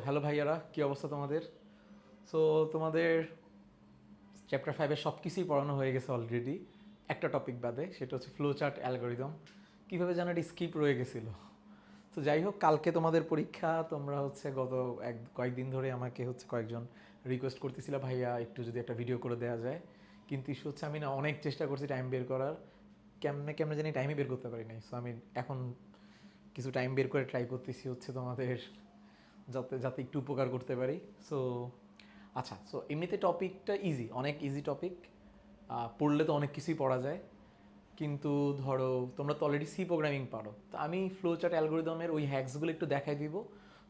Hello ভাইয়ারা, কী অবস্থা তোমাদের? সো তোমাদের চ্যাপ্টার 5-এর সব কিছুই পড়ানো হয়ে গেছে অলরেডি, একটা টপিক বাদে, সেটা হচ্ছে ফ্লো চার্ট অ্যালগোরিদম। কীভাবে যেন এটা স্কিপ রয়ে গেছিলো। তো যাই হোক, কালকে তোমাদের পরীক্ষা। তোমরা হচ্ছে গত কয়েকদিন ধরে আমাকে হচ্ছে কয়েকজন রিকোয়েস্ট করতেছিল, ভাইয়া একটু যদি একটা ভিডিও করে দেওয়া যায়। কিন্তু ইস্যু হচ্ছে আমি না অনেক চেষ্টা করছি টাইম বের করার, কেমনে কেমনে জানি টাইমই বের করতে পারি নাই। সো আমি এখন কিছু টাইম বের করে ট্রাই করতেছি হচ্ছে তোমাদের যাতে যাতে একটু উপকার করতে পারি। সো আচ্ছা, সো এমনিতে টপিকটা ইজি, অনেক ইজি টপিক। পড়লে তো অনেক কিছুই পড়া যায়। কিন্তু ধরো তোমরা তো অলরেডি সি প্রোগ্রামিং পারো, তো আমি ফ্লো চার্ট অ্যালগোরিদমের ওই হ্যাক্সগুলো একটু দেখাই দিব।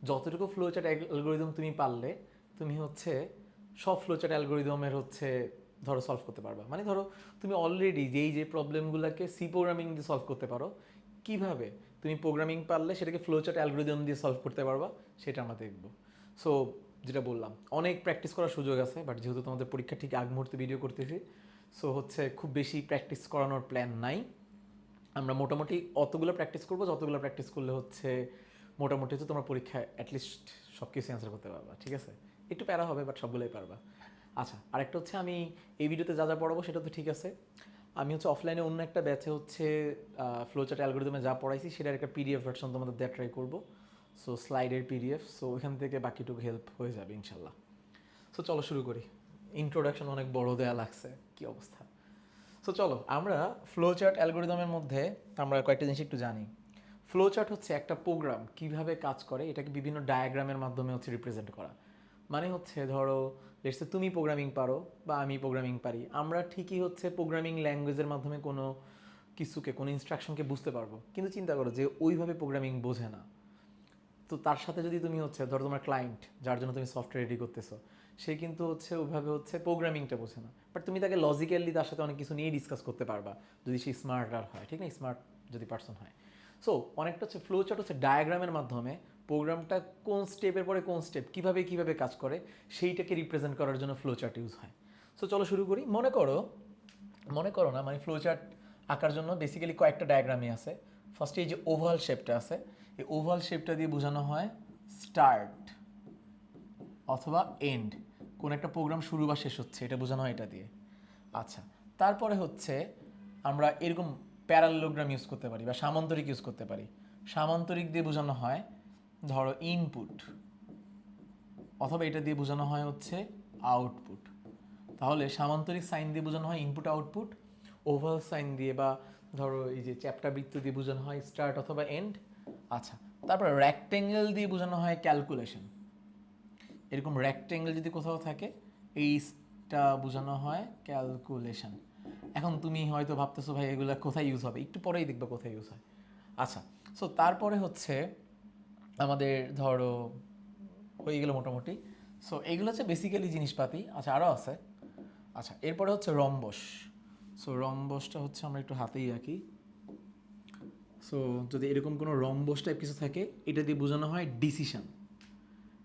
যতটুকু ফ্লো চার্ট অ্যালগোরিদম তুমি পারলে, তুমি হচ্ছে সব ফ্লো চার্ট অ্যালগোরিদমের হচ্ছে ধরো সলভ করতে পারবা। মানে ধরো তুমি অলরেডি যে প্রবলেমগুলোকে সি প্রোগ্রামিং দিয়ে সলভ করতে পারো, কিভাবে তুমি প্রোগ্রামিং পারলে সেটাকে ফ্লো চার্ট অ্যালগোরিদম দিয়ে সলভ করতে পারবা, সেটা আমরা দেখবো। সো যেটা বললাম, অনেক প্র্যাকটিস করার সুযোগ আছে, বাট যেহেতু তোমাদের পরীক্ষা ঠিক আগ মুহূর্তে ভিডিও করতেছি, সো হচ্ছে খুব বেশি প্র্যাকটিস করানোর প্ল্যান নাই। আমরা মোটামুটি অতগুলো প্র্যাকটিস করবো যতগুলো প্র্যাকটিস করলে হচ্ছে মোটামুটি হচ্ছে তোমার পরীক্ষায় অ্যাটলিস্ট সব কিছু অ্যান্সার করতে পারবা, ঠিক আছে? একটু প্যারা হবে, বাট সবগুলোই পারবা। আচ্ছা, আরেকটা হচ্ছে আমি এই ভিডিওতে যা যা পড়াবো সেটা তো ঠিক আছে। আমি হচ্ছে অফলাইনে অন্য একটা ব্যাচে হচ্ছে ফ্লোচার্ট অ্যালগোরিদমে যা পড়াইছি সেটার একটা পিডিএফ ভার্সন তোমাদের দেওয়া ট্রাই করবো। সো স্লাইডের পিডিএফ, সো ওইখান থেকে বাকিটুকু হেল্প হয়ে যাবে ইনশাল্লাহ। সো চলো শুরু করি। ইন্ট্রোডাকশন অনেক বড় দেয়া লাগছে, কি অবস্থা। সো চলো, আমরা ফ্লো চার্ট অ্যালগোরিদমের মধ্যে আমরা কয়েকটা জিনিস একটু জানি। ফ্লো চার্ট হচ্ছে একটা প্রোগ্রাম কীভাবে কাজ করে এটাকে বিভিন্ন ডায়াগ্রামের মাধ্যমে হচ্ছে রিপ্রেজেন্ট করা। মানে হচ্ছে ধরো লেটস সে তুমি প্রোগ্রামিং পারো বা আমি প্রোগ্রামিং পারি, আমরা ঠিকই হচ্ছে প্রোগ্রামিং ল্যাঙ্গুয়েজের মাধ্যমে কোনো কিছুকে, কোনো ইনস্ট্রাকশনকে বুঝতে পারবো, কিন্তু চিন্তা করো যে ওইভাবে প্রোগ্রামিং বোঝে না। তো তার সাথে যদি তুমি হচ্ছে ধরো তোমার ক্লায়েন্ট যার জন্য তুমি সফটওয়্যার রেডি করতেছো, সে কিন্তু হচ্ছে ওইভাবে হচ্ছে প্রোগ্রামিংটা বোঝে না, বাট তুমি তাকে লজিক্যালি তার সাথে অনেক কিছু নিয়ে ডিসকাস করতে পারবা যদি সে স্মার্টার হয়, ঠিক না? স্মার্ট যদি পার্সন হয়। সো অনেকটা হচ্ছে ফ্লো চার্ট হচ্ছে ডায়াগ্রামের মাধ্যমে প্রোগ্রামটা কোন স্টেপের পরে কোন স্টেপ কীভাবে কীভাবে কাজ করে সেইটাকে রিপ্রেজেন্ট করার জন্য ফ্লো চার্ট ইউজ হয়। সো চলো শুরু করি। মনে করো না, মানে ফ্লো চার্ট আঁকার জন্য বেসিক্যালি কয়েকটা ডায়াগ্রামই আছে। ফার্স্টে এই যে ওভাল শেপটা আছে, এই ওভাল শেপটা দিয়ে বোঝানো হয় স্টার্ট অথবা এন্ড, কোন একটা প্রোগ্রাম শুরু বা শেষ হচ্ছে এটা বোঝানো হয় এটা দিয়ে। আচ্ছা, তারপরে হচ্ছে আমরা এরকম প্যারালোগ্রাম ইউজ করতে পারি বা সামান্তরিক ইউজ করতে পারি। সামান্তরিক দিয়ে বোঝানো হয় ধরো ইনপুট, অথবা এটা দিয়ে বোঝানো হয় হচ্ছে আউটপুট। তাহলে সামান্তরিক সাইন দিয়ে বোঝানো হয় ইনপুট আউটপুট, ওভাল সাইন দিয়ে বা ধরো এই যে চ্যাপ্টা বৃত্ত দিয়ে বোঝানো হয় স্টার্ট অথবা এন্ড। আচ্ছা, তারপর রেক্টেঙ্গেল দিয়ে বোঝানো হয় ক্যালকুলেশন। এরকম রেক্টেঙ্গেল যদি কোথাও থাকে, এইটা বোঝানো হয় ক্যালকুলেশন। এখন তুমি হয়তো ভাবতেছো ভাই এগুলো কোথায় ইউজ হবে, একটু পরেই দেখবে কোথায় ইউজ হয়। আচ্ছা, সো তারপরে হচ্ছে আমাদের ধরো হয়ে গেল মোটামুটি। সো এইগুলো হচ্ছে বেসিক্যালি জিনিসপাতি। আচ্ছা, আরও আছে। আচ্ছা, এরপরে হচ্ছে রম্বস। সো রম্বসটা হচ্ছে আমরা একটু হাতেই আঁকি। সো যদি এরকম কোনো রম্বস টাইপ কিছু থাকে, এটা দিয়ে বোঝানো হয় ডিসিশন।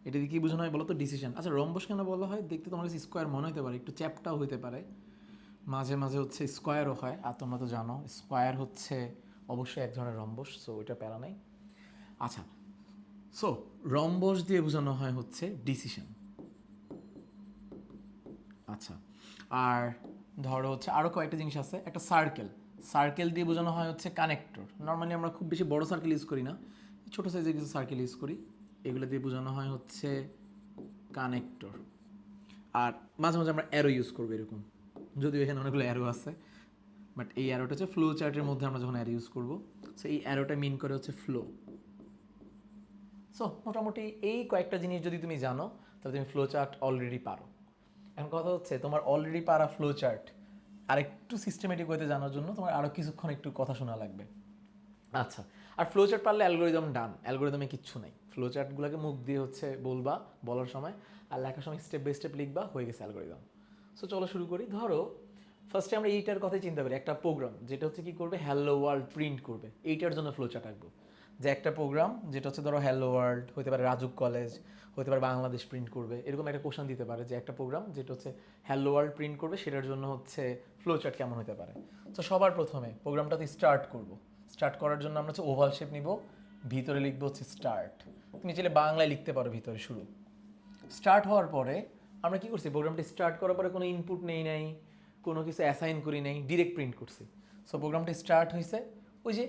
এটা দিয়ে কী বোঝানো হয় বলো তো? ডিসিশন। আচ্ছা, রম্বস কেন বলা হয়? দেখতে তোমার কাছে স্কোয়ার মনে হতে পারে, একটু চ্যাপটাও হতে পারে, মাঝে মাঝে হচ্ছে স্কোয়ারও হয়। আর তোমরা তো জানো স্কোয়ার হচ্ছে অবশ্যই এক ধরনের রম্বস, সো ওইটা প্যারা নাই। আচ্ছা, সো রম্বস দিয়ে বোঝানো হয় হচ্ছে ডিসিশন। আচ্ছা, আর ধরো হচ্ছে আরও কয়েকটা জিনিস আছে। একটা সার্কেল, সার্কেল দিয়ে বোঝানো হয় হচ্ছে কানেক্টর। নর্মালি আমরা খুব বেশি বড় সার্কেল ইউজ করি না, ছোটো সাইজের কিছু সার্কেল ইউজ করি, এগুলো দিয়ে বোঝানো হয় হচ্ছে কানেক্টর। আর মাঝে মাঝে আমরা অ্যারো ইউজ করবো এরকম, যদিও এখানে অনেকগুলো অ্যারো আছে, বাট এই অ্যারোটা হচ্ছে ফ্লো চার্টের মধ্যে আমরা যখন অ্যারো ইউজ করবো, সো এই অ্যারোটা মিন করে হচ্ছে ফ্লো। সো মোটামুটি এই কয়েকটা জিনিস যদি তুমি জানো, তাহলে তুমি ফ্লো চার্ট অলরেডি পারো। এখন কথা হচ্ছে তোমার অলরেডি পারা ফ্লো চার্ট আর একটু সিস্টেমেটিক হতে জানার জন্য তোমার আরও কিছুক্ষণ একটু কথা শোনা লাগবে। আচ্ছা, আর ফ্লো চার্ট পারলে অ্যালগোরিদম ডান, অ্যালগোরিদমে কিচ্ছু নেই। ফ্লো চার্টগুলোকে মুখ দিয়ে হচ্ছে বলবা বলার সময়, আর লেখার সময় স্টেপ বাই স্টেপ লিখবা, হয়ে গেছে অ্যালগোরিদম। সো চলো শুরু করি। ধরো ফার্স্টে আমরা এইটার কথাই চিন্তা করি, একটা প্রোগ্রাম যেটা হচ্ছে কী করবে, হ্যালো ওয়ার্ল্ড প্রিন্ট করবে, এইটার জন্য ফ্লো চার্ট আঁকবো। যে একটা প্রোগ্রাম যেটা হচ্ছে ধরো হ্যালো ওয়ার্ল্ড, হতে পারে রাজুক কলেজ, হতে পারে বাংলাদেশ প্রিন্ট করবে, এরকম একটা কোশ্চেন দিতে পারে যে একটা প্রোগ্রাম যেটা হচ্ছে হ্যালো ওয়ার্ল্ড প্রিন্ট করবে, সেটার জন্য হচ্ছে ফ্লো চার্ট কেমন হতে পারে। তো সবার প্রথমে প্রোগ্রামটাতে স্টার্ট করব। স্টার্ট করার জন্য আমরা হচ্ছে ওভাল শেপ নিব, ভিতরে লিখবো হচ্ছে স্টার্ট। তুমি চাইলে বাংলায় লিখতে পারো ভিতরে শুরু। স্টার্ট হওয়ার পরে আমরা কি করছি, প্রোগ্রামটি স্টার্ট করার পরে কোনো ইনপুট নেই নাই, কোনো কিছু অ্যাসাইন করি নাই, ডিরেক্ট প্রিন্ট করছি। সো প্রোগ্রামটি স্টার্ট হয়েছে। ওই যে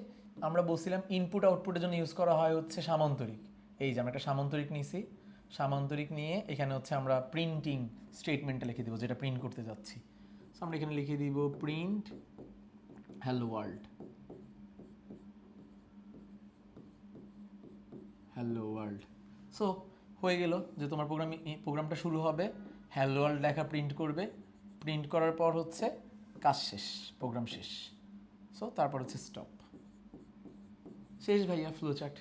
আমরা বলছিলাম ইনপুট আউটপুটের জন্য ইউজ করা হয় হচ্ছে সামান্তরিক। এই যে আমরা একটা সামান্তরিক নিয়েছি, সামান্তরিক নিয়ে এখানে হচ্ছে আমরা প্রিন্টিং স্টেটমেন্টটা লিখে দিব, যেটা প্রিন্ট করতে যাচ্ছি। সো আমরা এখানে লিখে দিব print hello world, hello world. So হয়ে গেল যে তোমার প্রোগ্রামটা শুরু হবে, হ্যালো ওয়ার্ল্ড লেখা প্রিন্ট করবে, প্রিন্ট করার পর হচ্ছে কাজ শেষ, প্রোগ্রাম শেষ। সো তারপর হচ্ছে স্টপ, শেষ ভাইয়া ফ্লো চার্ট।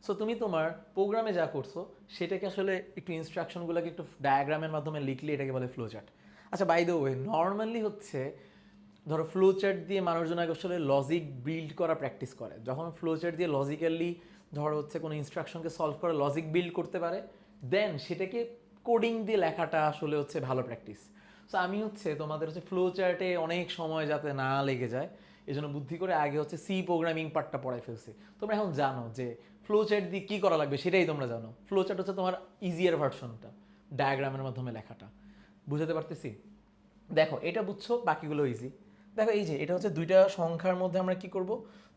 সো তুমি তোমার প্রোগ্রামে যা করছো সেটাকে আসলে একটু ইনস্ট্রাকশনগুলোকে একটু ডায়াগ্রামের মাধ্যমে লিখলে এটাকে বলে ফ্লো চার্ট। আচ্ছা, বাই দ্য ওয়ে, নর্মালি হচ্ছে ধরো ফ্লো চার্ট দিয়ে মানুষজন আগে আসলে লজিক বিল্ড করা প্র্যাকটিস করে। যখন ফ্লো চার্ট দিয়ে লজিক্যালি ধরো হচ্ছে কোনো ইনস্ট্রাকশনকে সলভ করে লজিক বিল্ড করতে পারে, দেন সেটাকে কোডিং দিয়ে লেখাটা আসলে হচ্ছে ভালো প্র্যাকটিস। সো আমি হচ্ছে তোমাদের হচ্ছে ফ্লো চার্টে অনেক সময় যাতে না লেগে যায় এই জন্য বুদ্ধি করে আগে হচ্ছে সি প্রোগ্রামিং পার্টটা পড়াই ফেলছি। তোমরা এখন জানো যে ফ্লো চার্ট দিয়ে কী করা লাগবে, সেটাই তোমরা জানো। ফ্লো চার্ট হচ্ছে তোমার ইজিয়ার ভার্সনটা, ডায়াগ্রামের মাধ্যমে লেখাটা। বুঝাতে পারতেছি? দেখো এটা বুঝছো, বাকিগুলো ইজি। দেখো এই যে এটা হচ্ছে দুইটা সংখ্যার মধ্যে আমরা কি করব,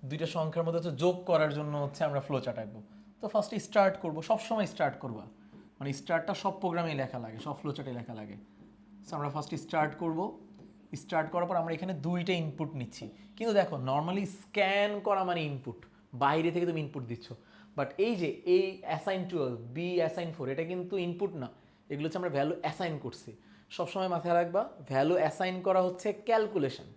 দুইটা সংখ্যার মধ্যে হচ্ছে যোগ করার জন্য হচ্ছে আমরা ফ্লো চার্ট আঁকবো। তো ফার্স্টে স্টার্ট করবো, সবসময় স্টার্ট করবা, মানে স্টার্টটা সব প্রোগ্রামেই লেখা লাগে, সব ফ্লো চার্টে লেখা লাগে। সো আমরা ফার্স্ট স্টার্ট করব, স্টার্ট করার পর আমরা এখানে দুইটা ইনপুট নিচ্ছি। কিন্তু দেখো নর্মালি স্ক্যান করা মানে ইনপুট, বাইরে থেকে তুমি ইনপুট দিচ্ছ। বাট এই যে এই অ্যাসাইন 12 বি অ্যাসাইন 4 এটা কিন্তু ইনপুট না, এগুলো হচ্ছে আমরা ভ্যালু অ্যাসাইন করছি। সবসময় মাথায় রাখবা ভ্যালু অ্যাসাইন করা হচ্ছে ক্যালকুলেশন,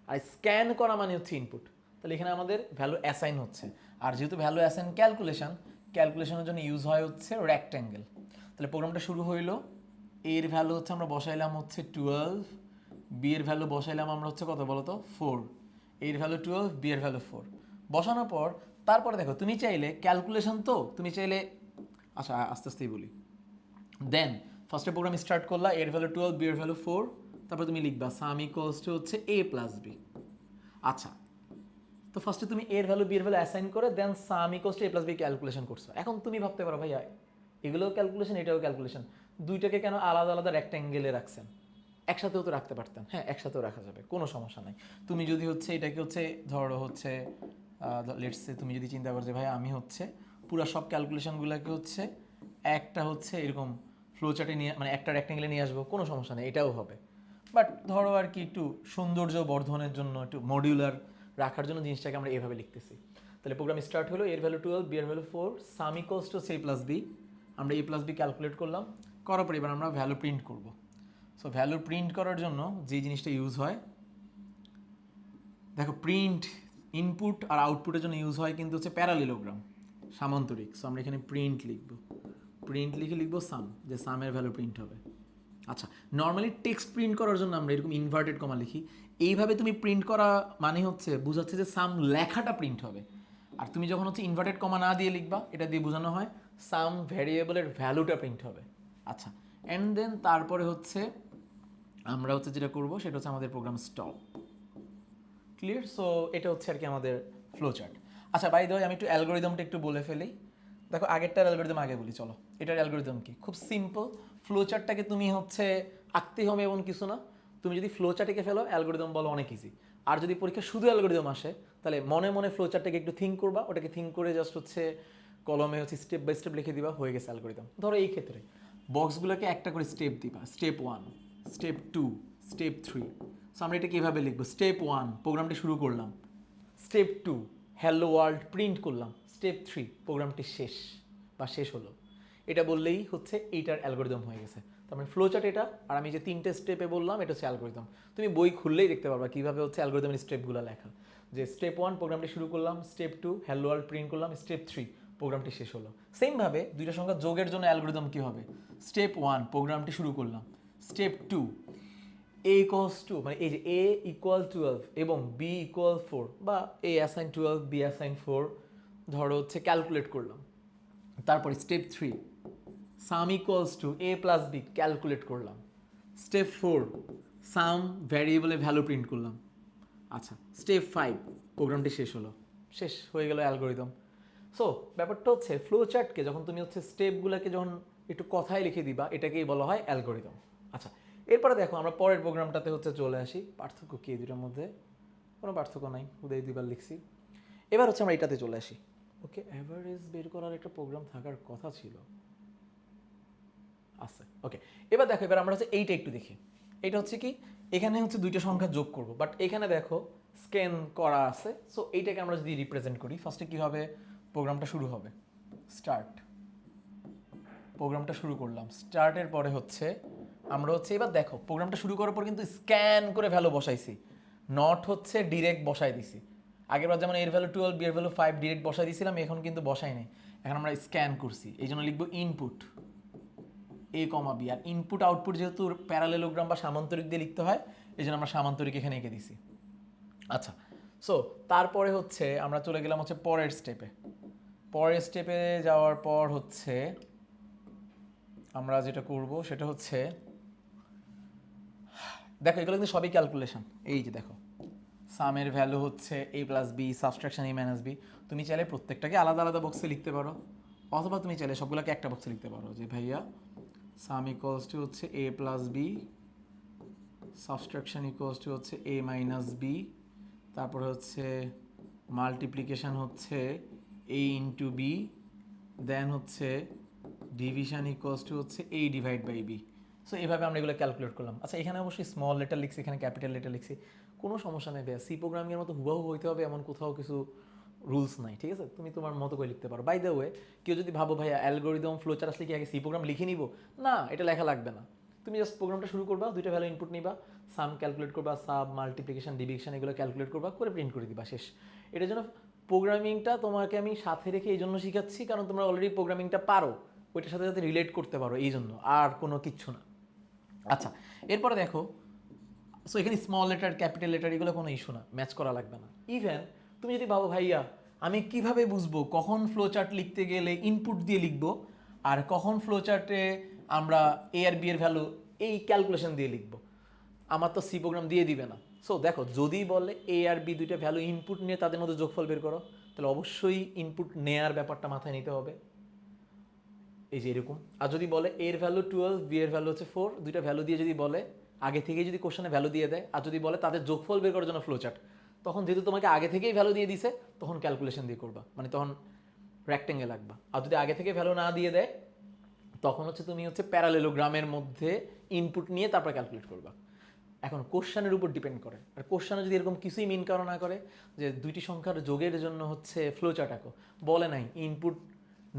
আর স্ক্যান করা মানে হচ্ছে ইনপুট। তাহলে এখানে আমাদের ভ্যালু অ্যাসাইন হচ্ছে, আর যেহেতু ভ্যালু অ্যাসাইন ক্যালকুলেশন, ক্যালকুলেশনের জন্য ইউজ হয় হচ্ছে রেক্ট্যাঙ্গেল। তাহলে প্রোগ্রামটা শুরু হইলো, এর ভ্যালু হচ্ছে আমরা বসাইলাম হচ্ছে 12, বি এর ভ্যালু বসাইলাম আমরা হচ্ছে কত বলো তো 4, এর ভ্যালু 12, বি এর ভ্যালু 4 বসানোর পর তারপরে দেখো তুমি চাইলে ক্যালকুলেশন, তো তুমি চাইলে, আচ্ছা আস্তে আস্তেই বলি, দেন ফার্স্টে প্রোগ্রাম স্টার্ট করলা, এর ভ্যালু 12, বি এর ভ্যালু 4, তারপর তুমি লিখবা সাম ইকুয়ালস টু হচ্ছে এ প্লাস বি। আচ্ছা, তো ফার্স্টে তুমি এর ভ্যালু বি এর ভ্যালু অ্যাসাইন করে then sum equals to A plus b calculation করছো। এখন তুমি ভাবতে পারো ভাইয়া এগুলোও ক্যালকুলেশন এটাও ক্যালকুলেশন, দুইটাকে কেন আলাদা আলাদা রেক্ট্যাঙ্গেলে রাখছেন? একসাথেও তো রাখতে পারতেন। হ্যাঁ, একসাথেও রাখা যাবে, কোনো সমস্যা নাই। তুমি যদি হচ্ছে এটাকে হচ্ছে ধরো হচ্ছে লেটসে তুমি যদি চিন্তা করো যে ভাই আমি হচ্ছে পুরো সব ক্যালকুলেশনগুলোকে হচ্ছে একটা হচ্ছে এরকম ফ্লো চার্টে নিয়ে, মানে একটা রেক্ট্যাঙ্গেলে নিয়ে আসবো, কোনো সমস্যা নেই, এটাও হবে। বাট ধরো আর কি একটু সৌন্দর্য বর্ধনের জন্য, একটু মডিউলার রাখার জন্য জিনিসটাকে আমরা এভাবে লিখতেছি। তাহলে প্রোগ্রাম স্টার্ট হলো, এর ভ্যালু 12, বি এর value 4, sum equals to A plus B. আমরা এ প্লাস বি ক্যালকুলেট করলাম, করার পর এবার আমরা ভ্যালু প্রিন্ট করব। সো ভ্যালু প্রিন্ট করার জন্য যে জিনিসটা ইউজ হয়, দেখো প্রিন্ট ইনপুট আর আউটপুটের জন্য ইউজ হয় কিন্তু হচ্ছে প্যারালিলোগ্রাম, সামান্তরিক। সো আমরা এখানে প্রিন্ট লিখব, প্রিন্ট লিখে লিখবো সাম, যে সামের ভ্যালু প্রিন্ট হবে। আচ্ছা, নর্মালি টেক্সট প্রিন্ট করার জন্য আমরা এরকম ইনভার্টেড কমা লিখি। এইভাবে তুমি প্রিন্ট করা মানে হচ্ছে বোঝাচ্ছে যে সাম লেখাটা প্রিন্ট হবে। আর তুমি যখন হচ্ছে ইনভার্টেড কমা না দিয়ে লিখবা, এটা দিয়ে বোঝানো হয় সাম ভ্যারিয়েবলের ভ্যালুটা প্রিন্ট হবে। আচ্ছা, অ্যান্ড দেন তারপরে হচ্ছে আমরা হচ্ছে যেটা করব সেটা হচ্ছে আমাদের প্রোগ্রাম স্টপ। ক্লিয়ার? সো এটা হচ্ছে আর কি আমাদের ফ্লো চার্ট। আচ্ছা, বাই দ্য ওয়ে আমি একটু অ্যালগোরিদমটা একটু বলে ফেলি। দেখো আগেরটার অ্যালগোরিদম আগে বলি, চলো। এটার অ্যালগোরিদম কি? খুব সিম্পল। ফ্লো চার্টটাকে তুমি হচ্ছে আঁকতেই হবে এমন কিছু না। তুমি যদি ফ্লো চার্টে ফেলো, অ্যালগোরিদম বলো অনেক ইজি। আর যদি পরীক্ষা শুধু অ্যালগোরিদম আসে, তাহলে মনে মনে ফ্লো চার্টটাকে একটু থিঙ্ক করবা, ওটাকে থিঙ্ক করে জাস্ট হচ্ছে কলমে হচ্ছে স্টেপ বাই স্টেপ লিখে দিবা, হয়ে গেছে অ্যালগোরিদম। ধরো এই ক্ষেত্রে বক্সগুলোকে একটা করে স্টেপ দিবা, স্টেপ 1, স্টেপ 2, স্টেপ 3। সো আমরা এটা কীভাবে লিখবো? স্টেপ 1 প্রোগ্রামটি শুরু করলাম, স্টেপ 2 হ্যালো ওয়ার্ল্ড প্রিন্ট করলাম, স্টেপ 3 প্রোগ্রামটি শেষ বা শেষ হলো। এটা বললেই হচ্ছে এইটার অ্যালগোরিদম হয়ে গেছে। তার মানে ফ্লো চার্ট এটা, আর আমি যে 3টে স্টেপে বললাম এটা হচ্ছে অ্যালগোরিদম। তুমি বই খুললেই দেখতে পারবা কীভাবে হচ্ছে অ্যালগোরিদমের স্টেপগুলো লেখা, যে স্টেপ 1 প্রোগ্রামটি শুরু করলাম, স্টেপ 2 হ্যালো ওয়ার্ল্ড প্রিন্ট করলাম, স্টেপ 3 প্রোগ্রামটি শেষ হলো। সেমভাবে দুইটা সংখ্যা যোগের জন্য অ্যালগোরিদম কী হবে? স্টেপ 1 প্রোগ্রামটি শুরু করলাম, স্টেপ 2 a ইকুয়ালস টু, মানে এই যে a ইকুয়াল 12 এবং b ইকুয়াল 4, বা a অ্যাসাইন 12, b অ্যাসাইন 4 ধরো হচ্ছে ক্যালকুলেট করলাম। তারপরে step 3 some equals two a plus b calculate করলাম। স্টেপ 4 সাম ভ্যারিয়েবলে ভ্যালু প্রিন্ট করলাম। আচ্ছা, স্টেপ 5 প্রোগ্রামটি শেষ হলো, শেষ হয়ে গেল অ্যালগোরিদম। সো ব্যাপারটা হচ্ছে ফ্লো চার্টকে যখন তুমি হচ্ছে স্টেপগুলোকে যখন একটু কথায় লিখে দিবা, এটাকেই বলা হয় অ্যালগোরিদম। আচ্ছা, এরপরে দেখো আমরা পরের প্রোগ্রামটাতে হচ্ছে চলে আসি। পার্থক্য কি এই দুটার মধ্যে? কোনো পার্থক্য নাই, উদয় দুইবার লিখছি। এবার হচ্ছে আমরা এটাতে চলে আসি। ওকে, অ্যাভারেজ বের করার একটা প্রোগ্রাম থাকার কথা ছিল, আছে। ওকে, এবার দেখো, এবার আমরা হচ্ছে এইটা একটু দেখি। এটা হচ্ছে কি, এখানে হচ্ছে দুইটা সংখ্যা যোগ করব, বাট এখানে দেখো স্ক্যান করা আছে। সো এইটাকে আমরা যদি রিপ্রেজেন্ট করি, ফার্স্টে কি হবে, প্রোগ্রামটা শুরু হবে, স্টার্ট। প্রোগ্রামটা শুরু করলাম, স্টার্টের পরে হচ্ছে আমরা হচ্ছে এবার দেখো প্রোগ্রামটা শুরু করার পর কিন্তু স্ক্যান করে ভ্যালু বসাইছি, নট হচ্ছে ডিরেক্ট বসাই দিছি। আগেরবার যেমন এর ভ্যালু 12, বি এর ভ্যালু 5 ডিরেক্ট বসাই দিয়েছিলাম, এখন কিন্তু বসাই নাই, এখন আমরা স্ক্যান করছি। এই জন্য লিখবো ইনপুট এ কমা বি, আর ইনপুট আউটপুট যেহেতু প্যারালেলোগ্রাম বা সামান্তরিক দিয়ে লিখতে হয়, এই জন্য আমরা সামান্তরিক এখানে এঁকে দিছি। আচ্ছা, সো তারপরে হচ্ছে আমরা চলে গেলাম হচ্ছে পরের স্টেপে। পরের স্টেপে যাওয়ার পর হচ্ছে আমরা যেটা করব সেটা হচ্ছে, দেখো এগুলো কিন্তু সবই ক্যালকুলেশন। এই যে দেখো, সামের ভ্যালু হচ্ছে a plus b, subtraction A minus B. তুমি চাইলে প্রত্যেকটাকে আলাদা আলাদা বক্সে লিখতে পারো, অথবা তুমি চাইলে সবগুলোকে একটা বক্সে লিখতে পারো, যে ভাইয়া সাম ইকুয়ালস টু হচ্ছে a plus b, subtraction equals to হচ্ছে এ মাইনাস বি, তারপরে হচ্ছে মাল্টিপ্লিকেশান হচ্ছে এ ইন্টু বি, দেন হচ্ছে ডিভিশন ইকুয়ালস টু হচ্ছে এ ডিভাইড বাই বি। সো এইভাবে আমরা এগুলো ক্যালকুলেট করলাম। আচ্ছা, এখানে অবশ্যই স্মল লেটার লিখছি, এখানে ক্যাপিটাল লেটার লিখছি, কোনো সমস্যা নেই ভাইয়া। সি প্রোগ্রামিংয়ের মতো হুবাহু হইতে হবে এমন কোথাও কিছু রুলস নাই, ঠিক আছে? তুমি তোমার মতো করে লিখতে পারো। বাই দ্য ওয়ে, কেউ যদি ভাবো ভাইয়া অ্যালগোরিদম ফ্লোচার আসলে কি আগে সি প্রোগ্রাম লিখে নিব, না, এটা লেখা লাগবে না। তুমি জাস্ট প্রোগ্রামটা শুরু করবা, দুইটা ভ্যালু ইনপুট নিবা, সাম ক্যালকুলেট করবা, সাব মাল্টিপ্লিকেশন ডিভিশন এগুলো ক্যালকুলেট করবা, করে প্রিন্ট করে দিবা, শেষ। এটার জন্য প্রোগ্রামিংটা তোমাকে আমি সাথে রেখে এই জন্য শিখাচ্ছি, কারণ তোমরা অলরেডি প্রোগ্রামিংটা পারো, ওইটার সাথে সাথে রিলেট করতে পারো, এই জন্য, আর কোনো কিচ্ছু না। আচ্ছা, এরপরে দেখো, সো এখানে স্মল লেটার ক্যাপিটাল লেটার এগুলো কোনো ইস্যু না, ম্যাচ করা লাগবে না। ইভেন তুমি যদি ভাবো ভাইয়া আমি কিভাবে বুঝবো কখন ফ্লো চার্ট লিখতে গেলে ইনপুট দিয়ে লিখবো, আর কখন ফ্লো চার্টে আমরা এ আর বি এর ভ্যালু এই ক্যালকুলেশন দিয়ে লিখবো, আমার তো সি প্রোগ্রাম দিয়ে দিবে না। সো দেখো, যদি বলে এ আর বি দুইটা ভ্যালু ইনপুট নিয়ে তাদের মধ্যে যোগফল বের করো, তাহলে অবশ্যই ইনপুট নেয়ার ব্যাপারটা মাথায় নিতে হবে, এই যে এরকম। আর যদি বলে এর ভ্যালু 12, বি এর ভ্যালু হচ্ছে 4, দুইটা ভ্যালু দিয়ে যদি বলে, আগে থেকেই যদি কোশ্চেনে ভ্যালু দিয়ে দেয়, আর যদি বলে তাদের যোগফল বের করার জন্য ফ্লো চার্ট, তখন যেহেতু তোমাকে আগে থেকেই ভ্যালু দিয়ে দিছে, তখন ক্যালকুলেশন দিয়ে করবা, মানে তখন রেক্টেঙ্গেল আঁকবা। আর যদি আগে থেকে ভ্যালু না দিয়ে দেয়, তখন হচ্ছে তুমি হচ্ছে প্যারালেলোগ্রামের মধ্যে ইনপুট নিয়ে তারপর ক্যালকুলেট করবা। এখন কোশ্চেনের উপর ডিপেন্ড করে, আর কোশ্চেনে যদি এরকম কিছুই মিন করা না করে যে দুইটি সংখ্যার যোগের জন্য হচ্ছে ফ্লো চার্ট আঁকো, বলে নাই ইনপুট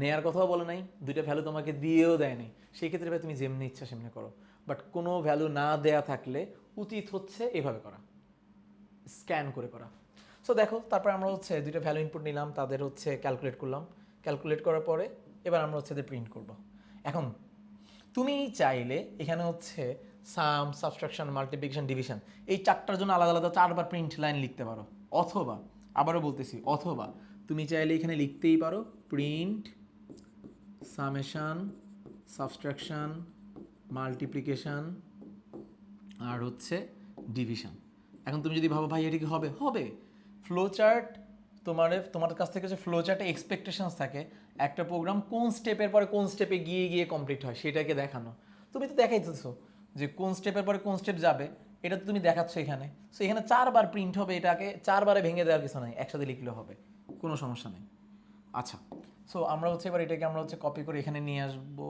নেয়ার কথাও বলে নাই, দুইটা ভ্যালু তোমাকে দিয়েও দেয় নাই, সেই ক্ষেত্রে ভাই তুমি যেমনি ইচ্ছা সেমনি করো। বাট কোনো ভ্যালু না দেয়া থাকলে উচিত হচ্ছে এভাবে করা, স্ক্যান করে করা। সো দেখো, তারপর আমরা হচ্ছে দুইটা ভ্যালু ইনপুট নিলাম, তাদের হচ্ছে ক্যালকুলেট করলাম, ক্যালকুলেট করার পরে এবার আমরা হচ্ছে এদের প্রিন্ট করব। এখন তুমি চাইলে এখানে হচ্ছে সাম, সাবট্রাকশন, মাল্টিপ্লিকেশন, ডিভিশন এই চারটার জন্য আলাদা আলাদা 4বার প্রিন্ট লাইন লিখতে পারো, অথবা আবারও বলতেছি, অথবা তুমি চাইলে এখানে লিখতেই পারো প্রিন্ট সামেশন, সাবট্রাকশন, মাল্টিপ্লিকেশন আর হচ্ছে ডিভিশন। এখন তুমি যদি ভাবো ভাই এটা কি হবে, হবে। ফ্লো চার্ট তোমার কাছ থেকে যে ফ্লো চার্টে এক্সপেকটেশনস থাকে, একটা প্রোগ্রাম কোন স্টেপের পরে কোন স্টেপে গিয়ে গিয়ে কমপ্লিট হয় সেটাকে দেখানো। তুমি তো দেখাইতেছো যে কোন স্টেপের পরে কোন স্টেপ যাবে, এটা তো তুমি দেখাচ্ছ এখানে। সো এখানে 4বার প্রিন্ট হবে, এটাকে 4বারে ভেঙে দেওয়ার কিছু নাই, একসাথে লিখলে হবে, কোনো সমস্যা নেই। আচ্ছা, সো আমরা হচ্ছে এবার এটাকে আমরা হচ্ছে কপি করে এখানে নিয়ে আসবো।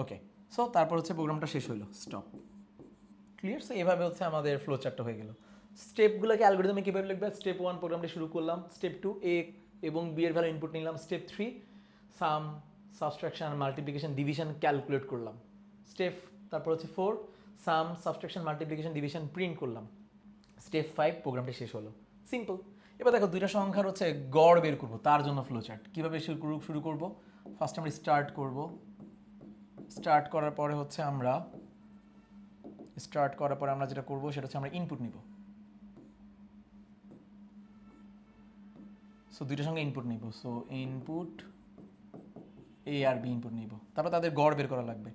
ওকে, সো তারপর হচ্ছে প্রোগ্রামটা শেষ হলো, স্টপ, ক্লিয়ার। সো এভাবে হচ্ছে আমাদের ফ্লো চার্টটা হয়ে গেল। স্টেপগুলোকে অ্যালগরিদমে কীভাবে লিখবে, স্টেপ 1 প্রোগ্রামটা শুরু করলাম, স্টেপ 2 এ এবং বি এর ভ্যালু ইনপুট নিলাম, স্টেপ 3 সাম, সাবট্রাকশন, মাল্টিপ্লিকেশন, ডিভিশন ক্যালকুলেট করলাম, স্টেপ তারপর হচ্ছে 4 সাম, সাবট্রাকশন, মাল্টিপ্লিকেশন, ডিভিশন প্রিন্ট করলাম, স্টেপ 5 প্রোগ্রামটা শেষ হলো, সিম্পল। এবার দেখো দুইটা সংখ্যার হচ্ছে গড় বের করবো, তার জন্য ফ্লো চার্ট কীভাবে শুরু করবো, ফার্স্ট আমরা স্টার্ট করব, স্টার্ট করার পরে হচ্ছে আমরা যেটা করব সেটা হচ্ছে আমরা ইনপুট নিব। সো দুইটার সঙ্গে ইনপুট নিব, সো ইনপুট এ আর বি ইনপুট নিব, তারপর তাদের গড় বের করা লাগবে।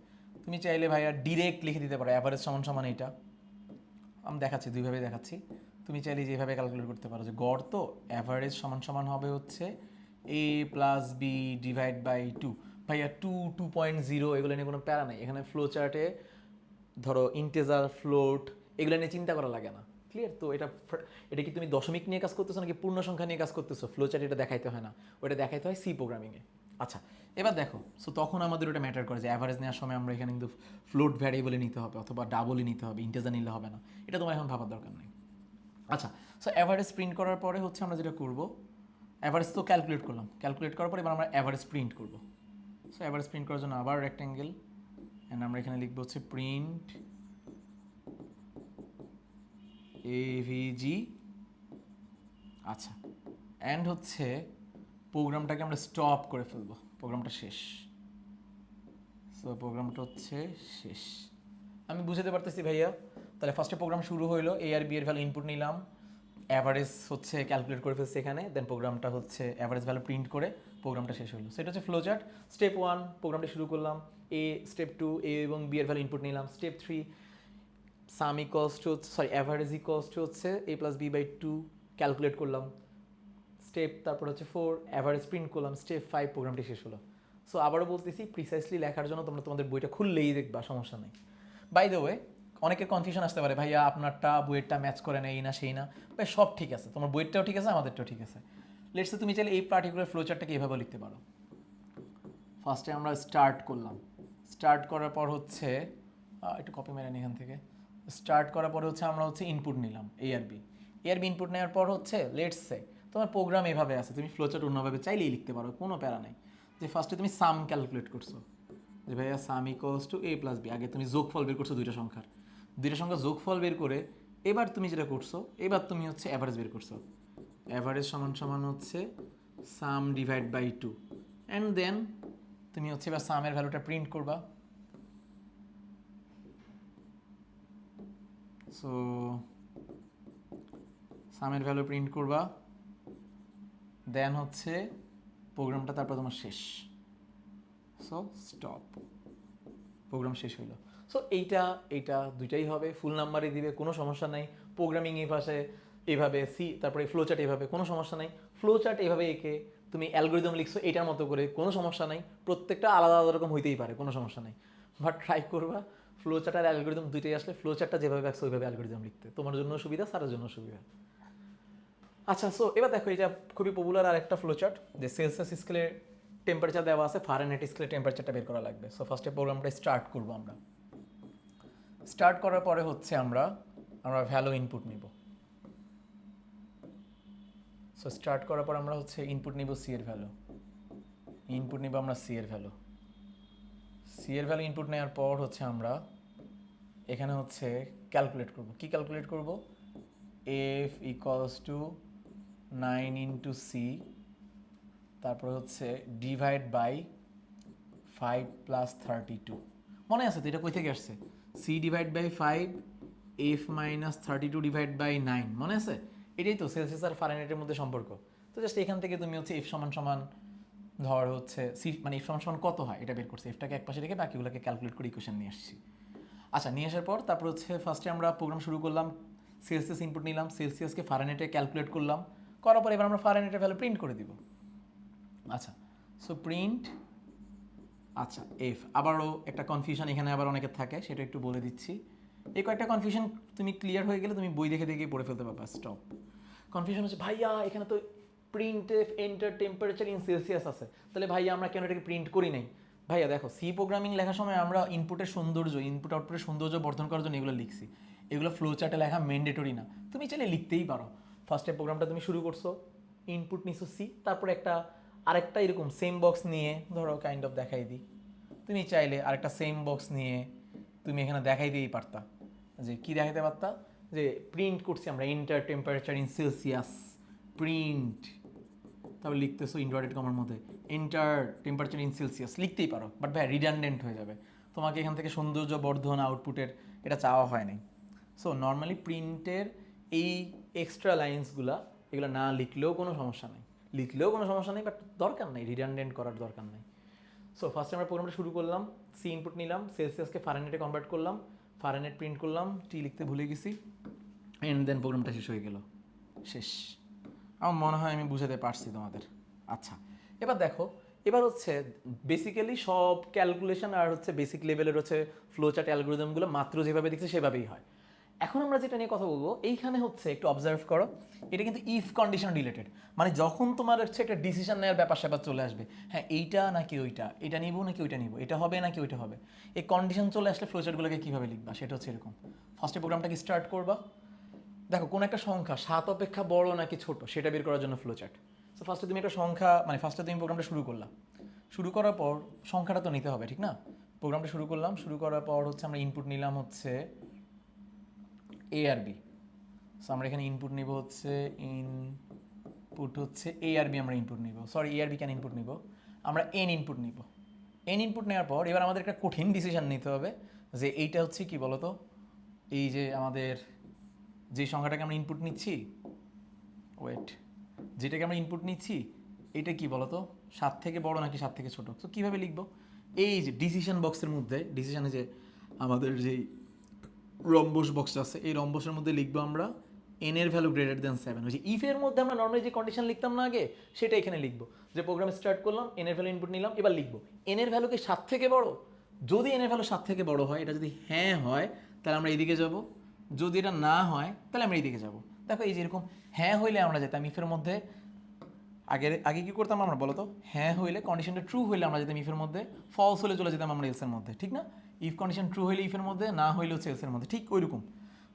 তুমি চাইলে ভাইয়া ডিরেক্ট লিখে দিতে পারো অ্যাভারেজ সমান সমান এইটা, আমি দেখাচ্ছি দুইভাবে দেখাচ্ছি। তুমি চাইলে যেভাবে ক্যালকুলেট করতে পারো যে গড় তো অ্যাভারেজ সমান সমান হবে হচ্ছে a plus b divide by two. ভাইয়া 2.0 এগুলো নিয়ে কোনো প্যারা নাই, এখানে ফ্লো চার্টে ধরো ইন্টেজার ফ্লোট এগুলো নিয়ে চিন্তা করা লাগে না, ক্লিয়ার তো। এটা কি তুমি দশমিক নিয়ে কাজ করতেছো নাকি পূর্ণ সংখ্যা নিয়ে কাজ করতেছো, ফ্লো চার্ট এটা দেখাইতে হয় না, ওটা দেখাইতে হয় সি প্রোগ্রামিংয়ে। আচ্ছা এবার দেখো, সো তখন আমাদের ওটা ম্যাটার করে যে অ্যাভারেজ নেওয়ার সময় আমরা এখানে কিন্তু ফ্লোট ভ্যারিয়েবলে নিতে হবে অথবা ডাবলই নিতে হবে, ইন্টেজার নিলে হবে না, এটা তোমার এখন ভাবার দরকার নেই। আচ্ছা, সো অ্যাভারেজ প্রিন্ট করার পরে হচ্ছে আমরা যেটা করবো, অ্যাভারেজ তো ক্যালকুলেট করলাম, ক্যালকুলেট করার পরে এবার আমরা অ্যাভারেজ প্রিন্ট করবো। সো অ্যাভারেজ প্রিন্ট করার জন্য আবার রেক্ট্যাঙ্গেল, অ্যান্ড আমরা এখানে লিখবো হচ্ছে প্রিন্ট এভিজি। আচ্ছা, অ্যান্ড হচ্ছে প্রোগ্রামটাকে আমরা স্টপ করে ফেলবো, প্রোগ্রামটা শেষ। সো প্রোগ্রামটা হচ্ছে শেষ, আমি বুঝাতে পারতেছি ভাইয়া? তাহলে ফার্স্টে প্রোগ্রাম শুরু হইলো, এ আর বি এর ভ্যালু ইনপুট নিলাম, অ্যাভারেজ হচ্ছে ক্যালকুলেট করে ফেলছি এখানে, দেন প্রোগ্রামটা হচ্ছে অ্যাভারেজ ভ্যালু প্রিন্ট করে প্রোগ্রামটা শেষ হলো। সেটা হচ্ছে ফ্লো চার্ট। স্টেপ 1 প্রোগ্রামটা শুরু করলাম, এ, স্টেপ 2 এ এবং বি এর ভ্যালু ইনপুট নিলাম, step 3 some equals to average equals to হচ্ছে a plus B by 2 calculate করলাম, স্টেপ তারপর হচ্ছে 4 অ্যাভারেজ প্রিন্ট করলাম, স্টেপ 5 প্রোগ্রামটি শেষ হলো। সো আবারও বলতেছি, প্রিসাইসলি লেখার জন্য তোমরা তোমাদের বইটা খুললেই দেখবা, সমস্যা নেই। বাই দ্য ওয়ে, অনেকের কনফিউশন আসতে পারে, ভাইয়া আপনারটা বইয়েরটা ম্যাচ করে না, এই না সেই না। ভাই সব ঠিক আছে, তোমার বইয়েরটাও ঠিক আছে, আমাদেরটাও ঠিক আছে। লেটস সে তুমি চাইলে এই পার্টিকুলার ফ্লো চার্টটাকে এভাবে লিখতে পারো। ফার্স্টে আমরা স্টার্ট করলাম, স্টার্ট করার পর হচ্ছে একটু কপি মেরেন এখান থেকে, স্টার্ট করার পরে হচ্ছে আমরা হচ্ছে ইনপুট নিলাম এ আর বি, এ আর বি ইনপুট নেওয়ার পর হচ্ছে লেটস সে তোমার প্রোগ্রাম এভাবে আছে, তুমি ফ্লো চার্ট অন্যভাবে চাইলেই লিখতে পারো, কোনো প্যারা নাই। যে ফার্স্টে তুমি সাম ক্যালকুলেট করছো, যে ভাইয়া sum equals to A plus b, আগে তুমি যোগফল বের করছো দুইটা সংখ্যার, দুইটা সংখ্যা যোগফল বের করে এবার তুমি যেটা করছো, এবার তুমি হচ্ছে অ্যাভারেজ বের করছো, অ্যাভারেজ সমান সমান হচ্ছে sum divide by two, and then তুমি হচ্ছে এবার সামের ভ্যালুটা প্রিন্ট করবা। সো সামের ভ্যালু প্রিন্ট করবা, দেন হচ্ছে প্রোগ্রামটা তারপর তোমার শেষ। সো স্টপ, প্রোগ্রাম শেষ হইলো। সো এইটা দুইটাই হবে, ফুল নাম্বারই দিবে, কোনো সমস্যা নাই। প্রোগ্রামিং এই ভাষায় এইভাবে, সি তারপরে ফ্লো চার্ট এইভাবে, কোনো সমস্যা নাই। ফ্লো চার্ট এইভাবে এঁকে তুমি অ্যালগোরিদম লিখছো এটার মতো করে, কোনো সমস্যা নাই। প্রত্যেকটা আলাদা আলাদা রকম হইতেই পারে, কোনো সমস্যা নাই, বাট ট্রাই করবা ফ্লো চার্ট আর অ্যালগোরিদম দুইটাই আসলে ফ্লো চার্টটা যেভাবে রাখছো ওইভাবে অ্যালগোরিদম লিখতে, তোমার জন্য সুবিধা, স্যারের জন্য সুবিধা। আচ্ছা, সো এবার দেখো, এটা খুবই পপুলার আর একটা ফ্লো চার্ট, যে সেলসিয়াস স্কেলে টেম্পারেচার দেওয়া আছে, ফারেনহাইট স্কেলে টেম্পারেচারটা বের করা লাগবে। সো ফার্স্টে প্রোগ্রামটা স্টার্ট করবো আমরা। স্টার্ট করার পরে হচ্ছে আমরা ভ্যালু ইনপুট নিব। সো স্টার্ট করার পর আমরা হচ্ছে ইনপুট নিব সি এর ভ্যালু, ইনপুট নিব আমরা সি এর ভ্যালু, সি এর ভ্যালু ইনপুট নেওয়ার পর হচ্ছে আমরা এখানে হচ্ছে ক্যালকুলেট করব। কি ক্যালকুলেট করব? F equals to 9 into C, তারপর হচ্ছে ডিভাইড বাই 5 প্লাস 32। মনে আছে তো এটা কই থেকে আসছে? C divide by 5 F minus 32 divide by 9, মনে আছে? এটাই তো সেলসিয়াস আর ফারেনহাইটের মধ্যে সম্পর্ক। তো জাস্ট এখান থেকে তুমি হচ্ছে এফ সমান সমান ধর হচ্ছে সি, মানে এফ সমান সমান কত হয় এটা বের করছি, এফটাকে এক পাশে রেখে বাকিগুলোকে ক্যালকুলেট করে ইকুয়েশন নিয়ে আসছি। আচ্ছা, নিয়ে আসার পর তারপর হচ্ছে ফার্স্টে আমরা প্রোগ্রাম শুরু করলাম, সেলসিয়াস ইনপুট নিলাম, সেলসিয়াসকে ফারেনহাইটে ক্যালকুলেট করলাম, করার পর এবার আমরা ফারেনহাইটের ভ্যালু প্রিন্ট করে দিব। আচ্ছা, সো প্রিন্ট, আচ্ছা এফ, আবারও একটা কনফিউশন এখানে আবার অনেকের থাকে, সেটা একটু বলে দিচ্ছি। এই কয়েকটা কনফিউশন তুমি ক্লিয়ার হয়ে গেলে তুমি বই দেখে দেখে পড়ে ফেলতে পারবা। স্টপ, কনফিউশন হচ্ছে ভাইয়া এখানে তো print F enter temperature in Celsius আছে, তাহলে ভাইয়া আমরা কেন এটাকে প্রিন্ট করি নাই? ভাইয়া দেখো, সি প্রোগ্রামিং লেখার সময় আমরা ইনপুটের সৌন্দর্য, ইনপুট আউটপুটের সৌন্দর্য বর্ধন করার জন্য এগুলো লিখছি, এগুলো ফ্লো চার্টে লেখা ম্যান্ডেটরি না, তুমি চাইলে লিখতেই পারো। ফার্স্টে প্রোগ্রামটা তুমি শুরু করছো, ইনপুট নিছো সি, তারপরে আরেকটা এরকম সেম বক্স নিয়ে ধরো কাইন্ড অফ দেখাই দিই, তুমি চাইলে আরেকটা সেম বক্স নিয়ে তুমি এখানে দেখাই দিয়েই পারতা, যে কি দেখাইতে পারতা, যে প্রিন্ট করছি আমরা enter temperature in Celsius, print, তারপর লিখতেছো ইনভার্টেড কমার মধ্যে এন্টার টেম্পারেচার ইন সেলসিয়াস, লিখতেই পারো, বাট ভাই রিডান্ডেন্ট হয়ে যাবে, তোমাকে এখান থেকে সৌন্দর্য বর্ধন আউটপুটের এটা চাওয়া হয় নাই। সো নর্মালি প্রিন্টের এই এক্সট্রা লাইন্সগুলা এগুলো না লিখলেও কোনো সমস্যা নেই, লিখলেও কোনো সমস্যা নেই, বাট দরকার নেই, রিডান্ডেন্ট করার দরকার নেই। সো ফার্স্টে আমরা প্রোগ্রামটা শুরু করলাম, সি ইনপুট নিলাম, সেলসিয়াসকে ফারেনহাইটে কনভার্ট করলাম, ফারেনহাইট প্রিন্ট করলাম, টি লিখতে ভুলে গেছি, এন্ড দেন প্রোগ্রামটা শেষ হয়ে গেল। শেষ। আমার মনে হয় আমি বুঝাতে পারছি তোমাদের। আচ্ছা, এবার দেখো, এবার হচ্ছে বেসিক্যালি সব ক্যালকুলেশন আর হচ্ছে বেসিক লেভেলের হচ্ছে ফ্লো চার্ট অ্যালগরিদমগুলো মাত্র যেভাবে দেখছে সেভাবেই হয়। এখন আমরা যেটা নিয়ে কথা বলবো, এইখানে হচ্ছে একটু অবজার্ভ করো, এটা কিন্তু ইফ কন্ডিশন রিলেটেড। মানে যখন তোমার হচ্ছে একটা ডিসিশন নেওয়ার ব্যাপার স্যাপার চলে আসবে, হ্যাঁ এইটা নাকি ওইটা, এটা নিবো নাকি ওইটা নিবো, এটা হবে নাকি ওইটা হবে, এই কন্ডিশন চলে আসলে ফ্লোচার্টগুলোকে কীভাবে লিখবা সেটা হচ্ছে এরকম। ফার্স্টে প্রোগ্রামটাকে স্টার্ট করবা, দেখো কোন একটা সংখ্যা 7 অপেক্ষা বড় নাকি ছোট সেটা বের করার জন্য ফ্লোচার্ট। সো ফার্স্টে তুমি একটা সংখ্যা, মানে ফার্স্টে তুমি প্রোগ্রামটা শুরু করলাম, শুরু করার পর সংখ্যাটা তো নিতে হবে, ঠিক না? প্রোগ্রামটা শুরু করলাম, শুরু করার পর হচ্ছে আমরা ইনপুট নিলাম হচ্ছে এ আর বি। সো আমরা এখানে ইনপুট নিব হচ্ছে এ আর বি, আমরা ইনপুট নিব, সরি এ আর বি কেন ইনপুট নিব, আমরা এন ইনপুট নিব। এন ইনপুট নেওয়ার পর এবার আমাদের একটা কঠিন ডিসিশন নিতে হবে যে এইটা হচ্ছে কি বলতো, এই যে আমাদের যে সংখ্যাটাকে আমরা ইনপুট নিচ্ছি, ওয়েট, যেটাকে আমরা ইনপুট নিচ্ছি এটা কি বলতো, 7 থেকে বড় নাকি 7 থেকে ছোট। তো কীভাবে লিখবো, এই যে ডিসিশন বক্সের মধ্যে, ডিসিশনে যে আমাদের যেই রম্বস বক্সটা আছে এই রম্বসের মধ্যে লিখবো আমরা এন এর ভ্যালু গ্রেটার দেন 7। ওই যে ইফের মধ্যে আমরা নর্মালি যে কন্ডিশন লিখতাম না আগে, সেটা এখানে লিখবো, যে প্রোগ্রাম স্টার্ট করলাম, এন এর ভ্যালু ইনপুট নিলাম, এবার লিখবো এন এর ভ্যালু কি 7 থেকে বড়, যদি এন এর ভ্যালু 7 থেকে বড় হয়, এটা যদি হ্যাঁ হয় তাহলে আমরা এইদিকে যাব, যদি এটা না হয় তাহলে আমরা এইদিকে যাব। দেখো এই যে এরকম হ্যাঁ হইলে আমরা যেতাম ইফের মধ্যে, আগে আগে কি করতাম আমরা বলতো, হ্যাঁ হইলে কন্ডিশনটা ট্রু হইলে আমরা যেতাম ইফের মধ্যে, ফলস হলে চলে যেতাম আমরা এলসের মধ্যে, ঠিক না? ইফ কন্ডিশন ট্রু হইলে ইফের মধ্যে, না হইলে হচ্ছে এলসের মধ্যে, ঠিক ওইরকম।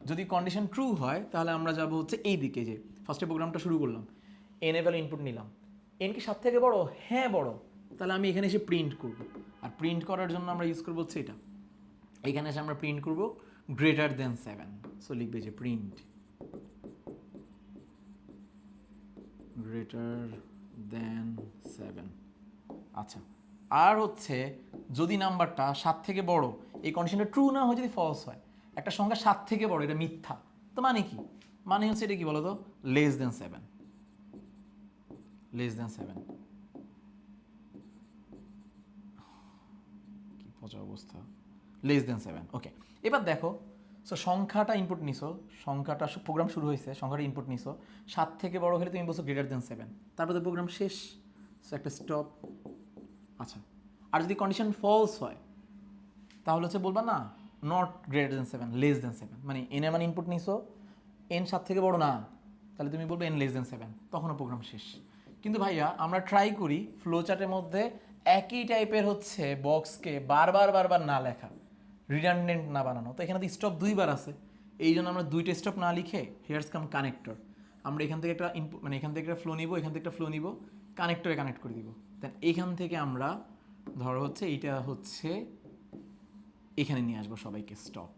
যদি কন্ডিশন ট্রু হয় তাহলে আমরা যাব হচ্ছে এই দিকে, যে ফার্স্টে প্রোগ্রামটা শুরু করলাম, এন এর ভ্যালু ইনপুট নিলাম, এন কি 7 থেকে বড়, হ্যাঁ বড়, তাহলে আমি এখানে এসে প্রিন্ট করব। আর প্রিন্ট করার জন্য আমরা ইউজ করবো হচ্ছে এটা, এখানে এসে আমরা প্রিন্ট করব গ্রেটার দেন 7। সো লিখবে যে প্রিন্ট গ্রেটার দেন 7। আচ্ছা, আর হচ্ছে যদি নাম্বারটা 7 থেকে বড়, এই কন্ডিশনটা ট্রু না হয়, যদি ফলস হয়, একটা সংখ্যা 7 থেকে বড় এটা মিথ্যা, তো মানে কি, মানে হচ্ছে এটা কি বলো তো, লেস দেন 7, লেস দেন 7। কি পচা অবস্থা, লেস দেন 7। ওকে, এবার দেখো, সো সংখ্যাটা ইনপুট নিছো, সংখ্যাটা প্রোগ্রাম শুরু হয়েছে, সংখ্যাটা ইনপুট নিছো, 7 থেকে বড় হলে তুমি বলছো গ্রেটার দেন 7, তারপরে প্রোগ্রাম শেষ, সো একটা স্টপ। আচ্ছা, আর যদি কন্ডিশন ফলস হয় তাহলে হচ্ছে বলবা না, not greater than 7, less than 7, মানে এন এর মানে ইনপুট নিছো, এন 7 থেকে বড় না, তাহলে তুমি বলবে এন লেস দেন 7, তখনও প্রোগ্রাম শেষ। কিন্তু ভাইয়া আমরা ট্রাই করি ফ্লো চার্টের মধ্যে একই টাইপের হচ্ছে বক্সকে বারবার বারবার না লেখা, রিডান্ডেন্ট না বানানো। তো এখানে তো স্টপ দুইবার আছে, এই জন্য আমরা দুইটা স্টপ না লিখে হিয়ার্স কাম কানেক্টর, আমরা এখান থেকে একটা ইনপুট, মানে এখান থেকে একটা ফ্লো নিব, এখান থেকে একটা ফ্লো নিব, কানেক্টরে কানেক্ট করে দিব, দেন এখান থেকে আমরা ধরো হচ্ছে এইটা হচ্ছে এখানে নিয়ে আসবো সবাইকে স্টপ।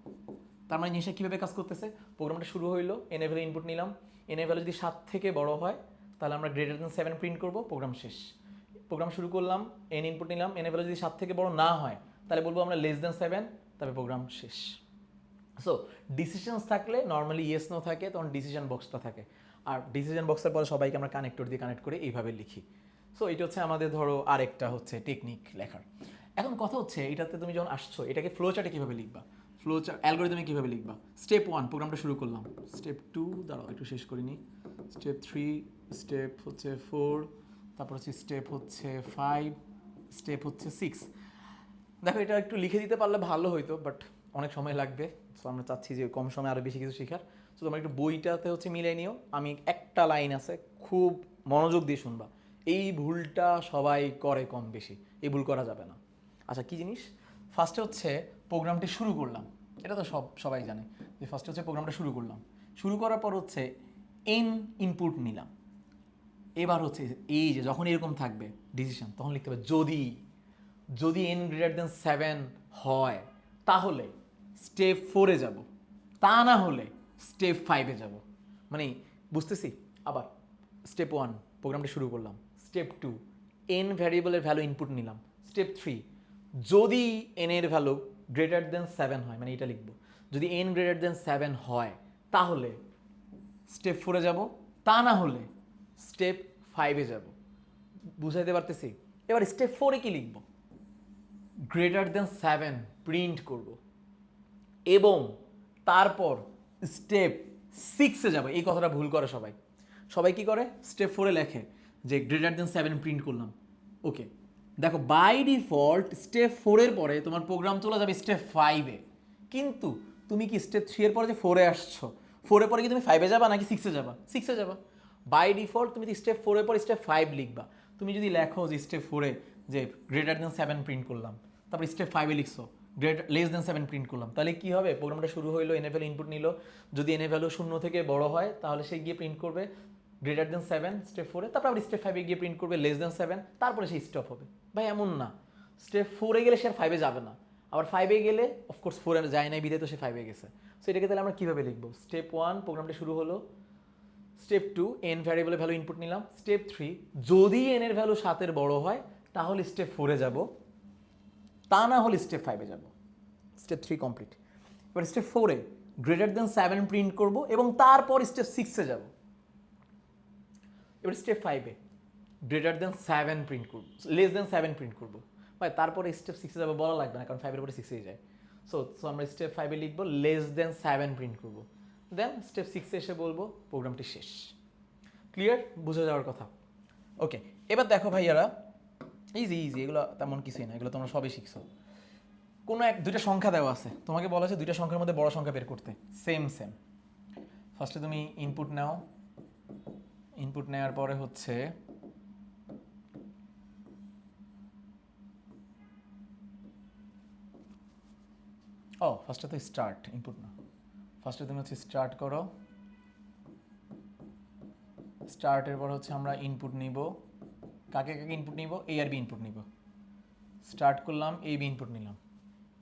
তার মানে জিনিসটা কীভাবে কাজ করতেছে, প্রোগ্রামটা শুরু হইলো, এন এর ভ্যালু ইনপুট নিলাম, এন এর ভ্যালু যদি 7 থেকে বড় হয় তাহলে আমরা গ্রেটার দেন 7 প্রিন্ট করবো, প্রোগ্রাম শেষ। প্রোগ্রাম শুরু করলাম, এন ইনপুট নিলাম, এন এর ভ্যালু যদি 7 থেকে বড় না হয় তাহলে বলবো আমরা লেস দেন 7, তবে প্রোগ্রাম শেষ। সো ডিসিশনস থাকলে নর্মালি ইয়েস নো থাকে, তখন ডিসিশন বক্সটা থাকে, আর ডিসিশন বক্সের পরে সবাইকে আমরা কানেক্টর দিয়ে কানেক্ট করে এইভাবে লিখি। সো এটা হচ্ছে আমাদের ধরো আরেকটা হচ্ছে টেকনিক লেখার। এখন কথা হচ্ছে এটাতে তুমি যখন আসছো এটাকে ফ্লো চার্টে কীভাবে লিখবা, ফ্লো চার্ট অ্যালগরিদমে কীভাবে লিখবা। স্টেপ 1 প্রোগ্রামটা শুরু করলাম, স্টেপ 2 দাঁড়াও একটু শেষ করিনি, স্টেপ 3, স্টেপ হচ্ছে 4, তারপর হচ্ছে স্টেপ হচ্ছে 5, স্টেপ হচ্ছে 6। দেখো এটা একটু লিখে দিতে পারলে ভালো হইতো, বাট অনেক সময় লাগবে, সো আমরা চাচ্ছি যে কম সময় আরও বেশি কিছু শেখার। সো তোমরা একটু বইটাতে হচ্ছে মিলাই নিও, আমি একটা লাইন আছে খুব মনোযোগ দিয়ে শুনবা, এই ভুলটা সবাই করে কম বেশি, এই ভুল করা যাবে না। আচ্ছা, কী জিনিস, ফার্স্টে হচ্ছে প্রোগ্রামটি শুরু করলাম, এটা তো সবাই জানে যে ফার্স্টে হচ্ছে প্রোগ্রামটা শুরু করলাম, শুরু করার পর হচ্ছে এন ইনপুট নিলাম। এবার হচ্ছে এই যে যখন এরকম থাকবে ডিসিশন, তখন লিখতে হবে যদি, যদি এন গ্রেটার দেন 7 হয় তাহলে স্টেপ 4-এ যাব, তা না হলে স্টেপ 5-এ যাব। মানে বুঝতেছি, আবার স্টেপ 1 প্রোগ্রামটা শুরু করলাম, স্টেপ 2 এন ভ্যারিয়েবলের ভ্যালু ইনপুট নিলাম, স্টেপ 3 যদি এন এর ভ্যালু গ্রেটার দেন 7 হয়, মানে এটা লিখবো যদি এন গ্রেটার দেন 7 হয় তাহলে স্টেপ 4-এ যাব, তা না হলে স্টেপ 5-এ যাব। বুঝাইতে পারতেছি? এবার স্টেপ 4-এ কি লিখবো, গ্রেটার দেন 7 প্রিন্ট করব এবং তারপর স্টেপ 6-এ যাব। এই কথাটা ভুল করে সবাই। সবাই কি করে, স্টেপ 4-এ লেখে যে গ্রেটার দেন 7 প্রিন্ট করলাম। ওকে, দেখো বাই ডিফল্ট স্টেপ 4-এর পরে তোমার প্রোগ্রাম চলে যাবে স্টেপ 5-এ, কিন্তু তুমি কি স্টেপ 3-এর পরে যে 4-এ আসছো, 4-এর পরে কি তুমি 5-এ যাবা নাকি 6-এ যাবা? 6-এ যাবা। বাই ডিফল্ট তুমি স্টেপ 4-এর পর স্টেপ 5 লিখবা। তুমি যদি লেখো যে স্টেপ 4-এ যে গ্রেটার দেন 7 প্রিন্ট করলাম, তারপর স্টেপ 5-এ লিখছো লেস দেন 7 প্রিন্ট করলাম, তাহলে কি হবে, প্রোগ্রামটা শুরু হইলো, এন এ ভ্যালু ইনপুট নিল, যদি এন এ ভ্যালু 0 থেকে বড় হয় তাহলে সে গিয়ে প্রিন্ট করবে গ্রেটার দেন 7 স্টেপ 4-এ, তারপর আবার স্টেপ 5-এ গিয়ে প্রিন্ট করবে লেস দেন 7, তারপরে সে স্টপ হবে। ভাই এমন না, স্টেপ 4-এ গেলে সে আর 5-এ যাবে না, আবার 5-এ গেলে অফকোর্স 4-এ যায় নাই বিধে তো সে 5-এ গেছে। সো এটাকে তাহলে আমরা কীভাবে লিখবো, স্টেপ 1 প্রোগ্রামটা শুরু হলো, স্টেপ 2 এন ভ্যারিয়েবলের ভ্যালু ইনপুট নিলাম, স্টেপ 3 যদি এন এর ভ্যালু 7-এর বড় হয় তাহলে স্টেপ 4-এ যাব, তা না হলে স্টেপ 5-এ যাব। Step 3 complete. এবার স্টেপ 4-এ গ্রেটার দেন 7 প্রিন্ট করব এবং তারপর স্টেপ 6-এ যাব। এবার স্টেপ 5-এ গ্রেটার দেন 7 প্রিন্ট করব, লেস দেন 7 প্রিন্ট করব। ভাই তারপরে স্টেপ 6-এ যাবে বলা লাগবে না, কারণ 5-এর পরে 6-এই যায়। সো আমরা স্টেপ 5-এ লিখবো লেস দেন 7 প্রিন্ট করব, দেন স্টেপ 6-এ এসে বলবো প্রোগ্রামটি শেষ। ক্লিয়ার, বুঝে যাওয়ার কথা। ওকে, এবার দেখো ভাইয়ারা, ইজি ইজি, এগুলো তেমন কিছুই না, এগুলো তোমরা সবই শিখছো। কোনো দুইটা সংখ্যা দেওয়া আছে, তোমাকে বলা আছে দুইটা সংখ্যার মধ্যে বড় সংখ্যা বের করতে, সেম সেম। ফার্স্টে তুমি ইনপুট নাও, ইনপুট নেওয়ার পরে হচ্ছে ফার্স্টে তো স্টার্ট, ইনপুট না, ফার্স্টে তুমি হচ্ছে স্টার্ট করো, স্টার্টের পর হচ্ছে আমরা ইনপুট নিব, কাকে কাকে ইনপুট নিব, এ আর বি ইনপুট নিব। স্টার্ট করলাম, এ বি ইনপুট নিলাম,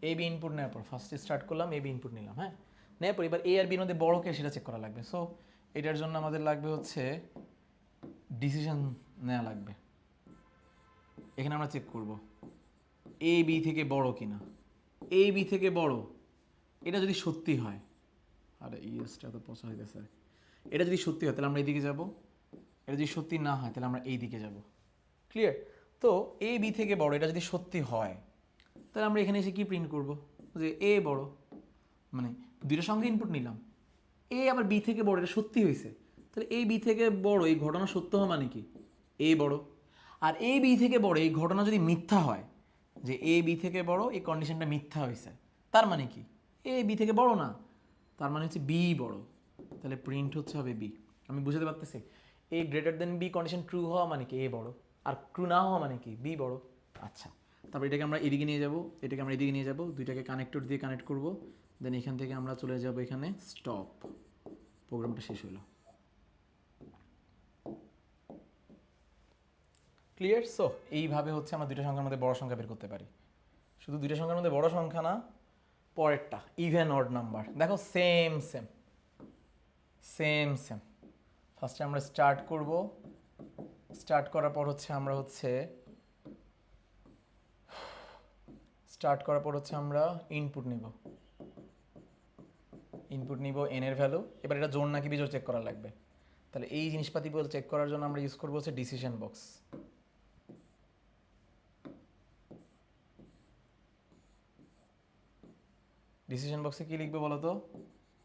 এ বি ইনপুট নেওয়ার পর ফার্স্টে স্টার্ট করলাম, এ বি ইনপুট নিলাম, হ্যাঁ, নেওয়ার পর এবার এ আর বির মধ্যে বড় কে সেটা চেক করা লাগবে। সো এটার জন্য আমাদের লাগবে হচ্ছে ডিসিশন নেওয়া লাগবে। এখানে আমরা চেক করব এ বি থেকে বড় কিনা, এ বি থেকে বড়, এটা যদি সত্যি হয়, আরে ইএসটা তো পচা হয়ে গেছে, এটা যদি সত্যি হয় তাহলে আমরা এইদিকে যাব, এটা যদি সত্যি না হয় তাহলে আমরা এই দিকে যাব। ক্লিয়ার? তো এ বি থেকে বড় এটা যদি সত্যি হয় তাহলে আমরা এখানে এসে কি প্রিন্ট করব, যে এ বড়, মানে দুইটা সঙ্গে ইনপুট নিলাম, এ আবার বি থেকে বড়, এটা সত্যি হয়েছে, তাহলে এ বি থেকে বড় এই ঘটনা সত্য হয় মানে কি, এ বড়। আর এ বি থেকে বড় এই ঘটনা যদি মিথ্যা হয়, যে এ বি থেকে বড় এই কন্ডিশনটা মিথ্যা হয়েছে, তার মানে কি এ বি থেকে বড় না, তার মানে হচ্ছে বি বড়, তাহলে প্রিন্ট হচ্ছে হবে বি। আমি বুঝতে পারতেছি, a greater than b condition true হওয়া মানে কি এ বড়, আর ট্রু না হওয়া মানে কি বি বড়। আচ্ছা, তারপর এটাকে আমরা এদিকে নিয়ে যাব, এটাকে আমরা এদিকে নিয়ে যাব, দুইটাকে কানেক্টর দিয়ে কানেক্ট করব, দেন এখান থেকে আমরা চলে যাব এখানে স্টপ, প্রোগ্রামটা শেষ হলো। ক্লিয়ার? সো এইভাবে হচ্ছে আমরা দুইটা সংখ্যার মধ্যে বড় সংখ্যা বের করতে পারি। শুধু দুইটা সংখ্যার মধ্যে বড় সংখ্যা না, পরেরটা ইভেন অড নাম্বার, দেখো সেম সেম সেম সেম। ফার্স্টে আমরা স্টার্ট করব, স্টার্ট করার পর হচ্ছে আমরা হচ্ছে আমরা ইনপুট নিব, ইনপুট নিব এন এর ভ্যালু, এবার এটা জোড় নাকি বিজোড় চেক করা লাগবে, তাহলে এই জিনিসপাতিগুলো চেক করার জন্য আমরা ইউজ করবো হচ্ছে ডিসিশন বক্স। ডিসিশন বক্সে কি লিখবে বলো তো,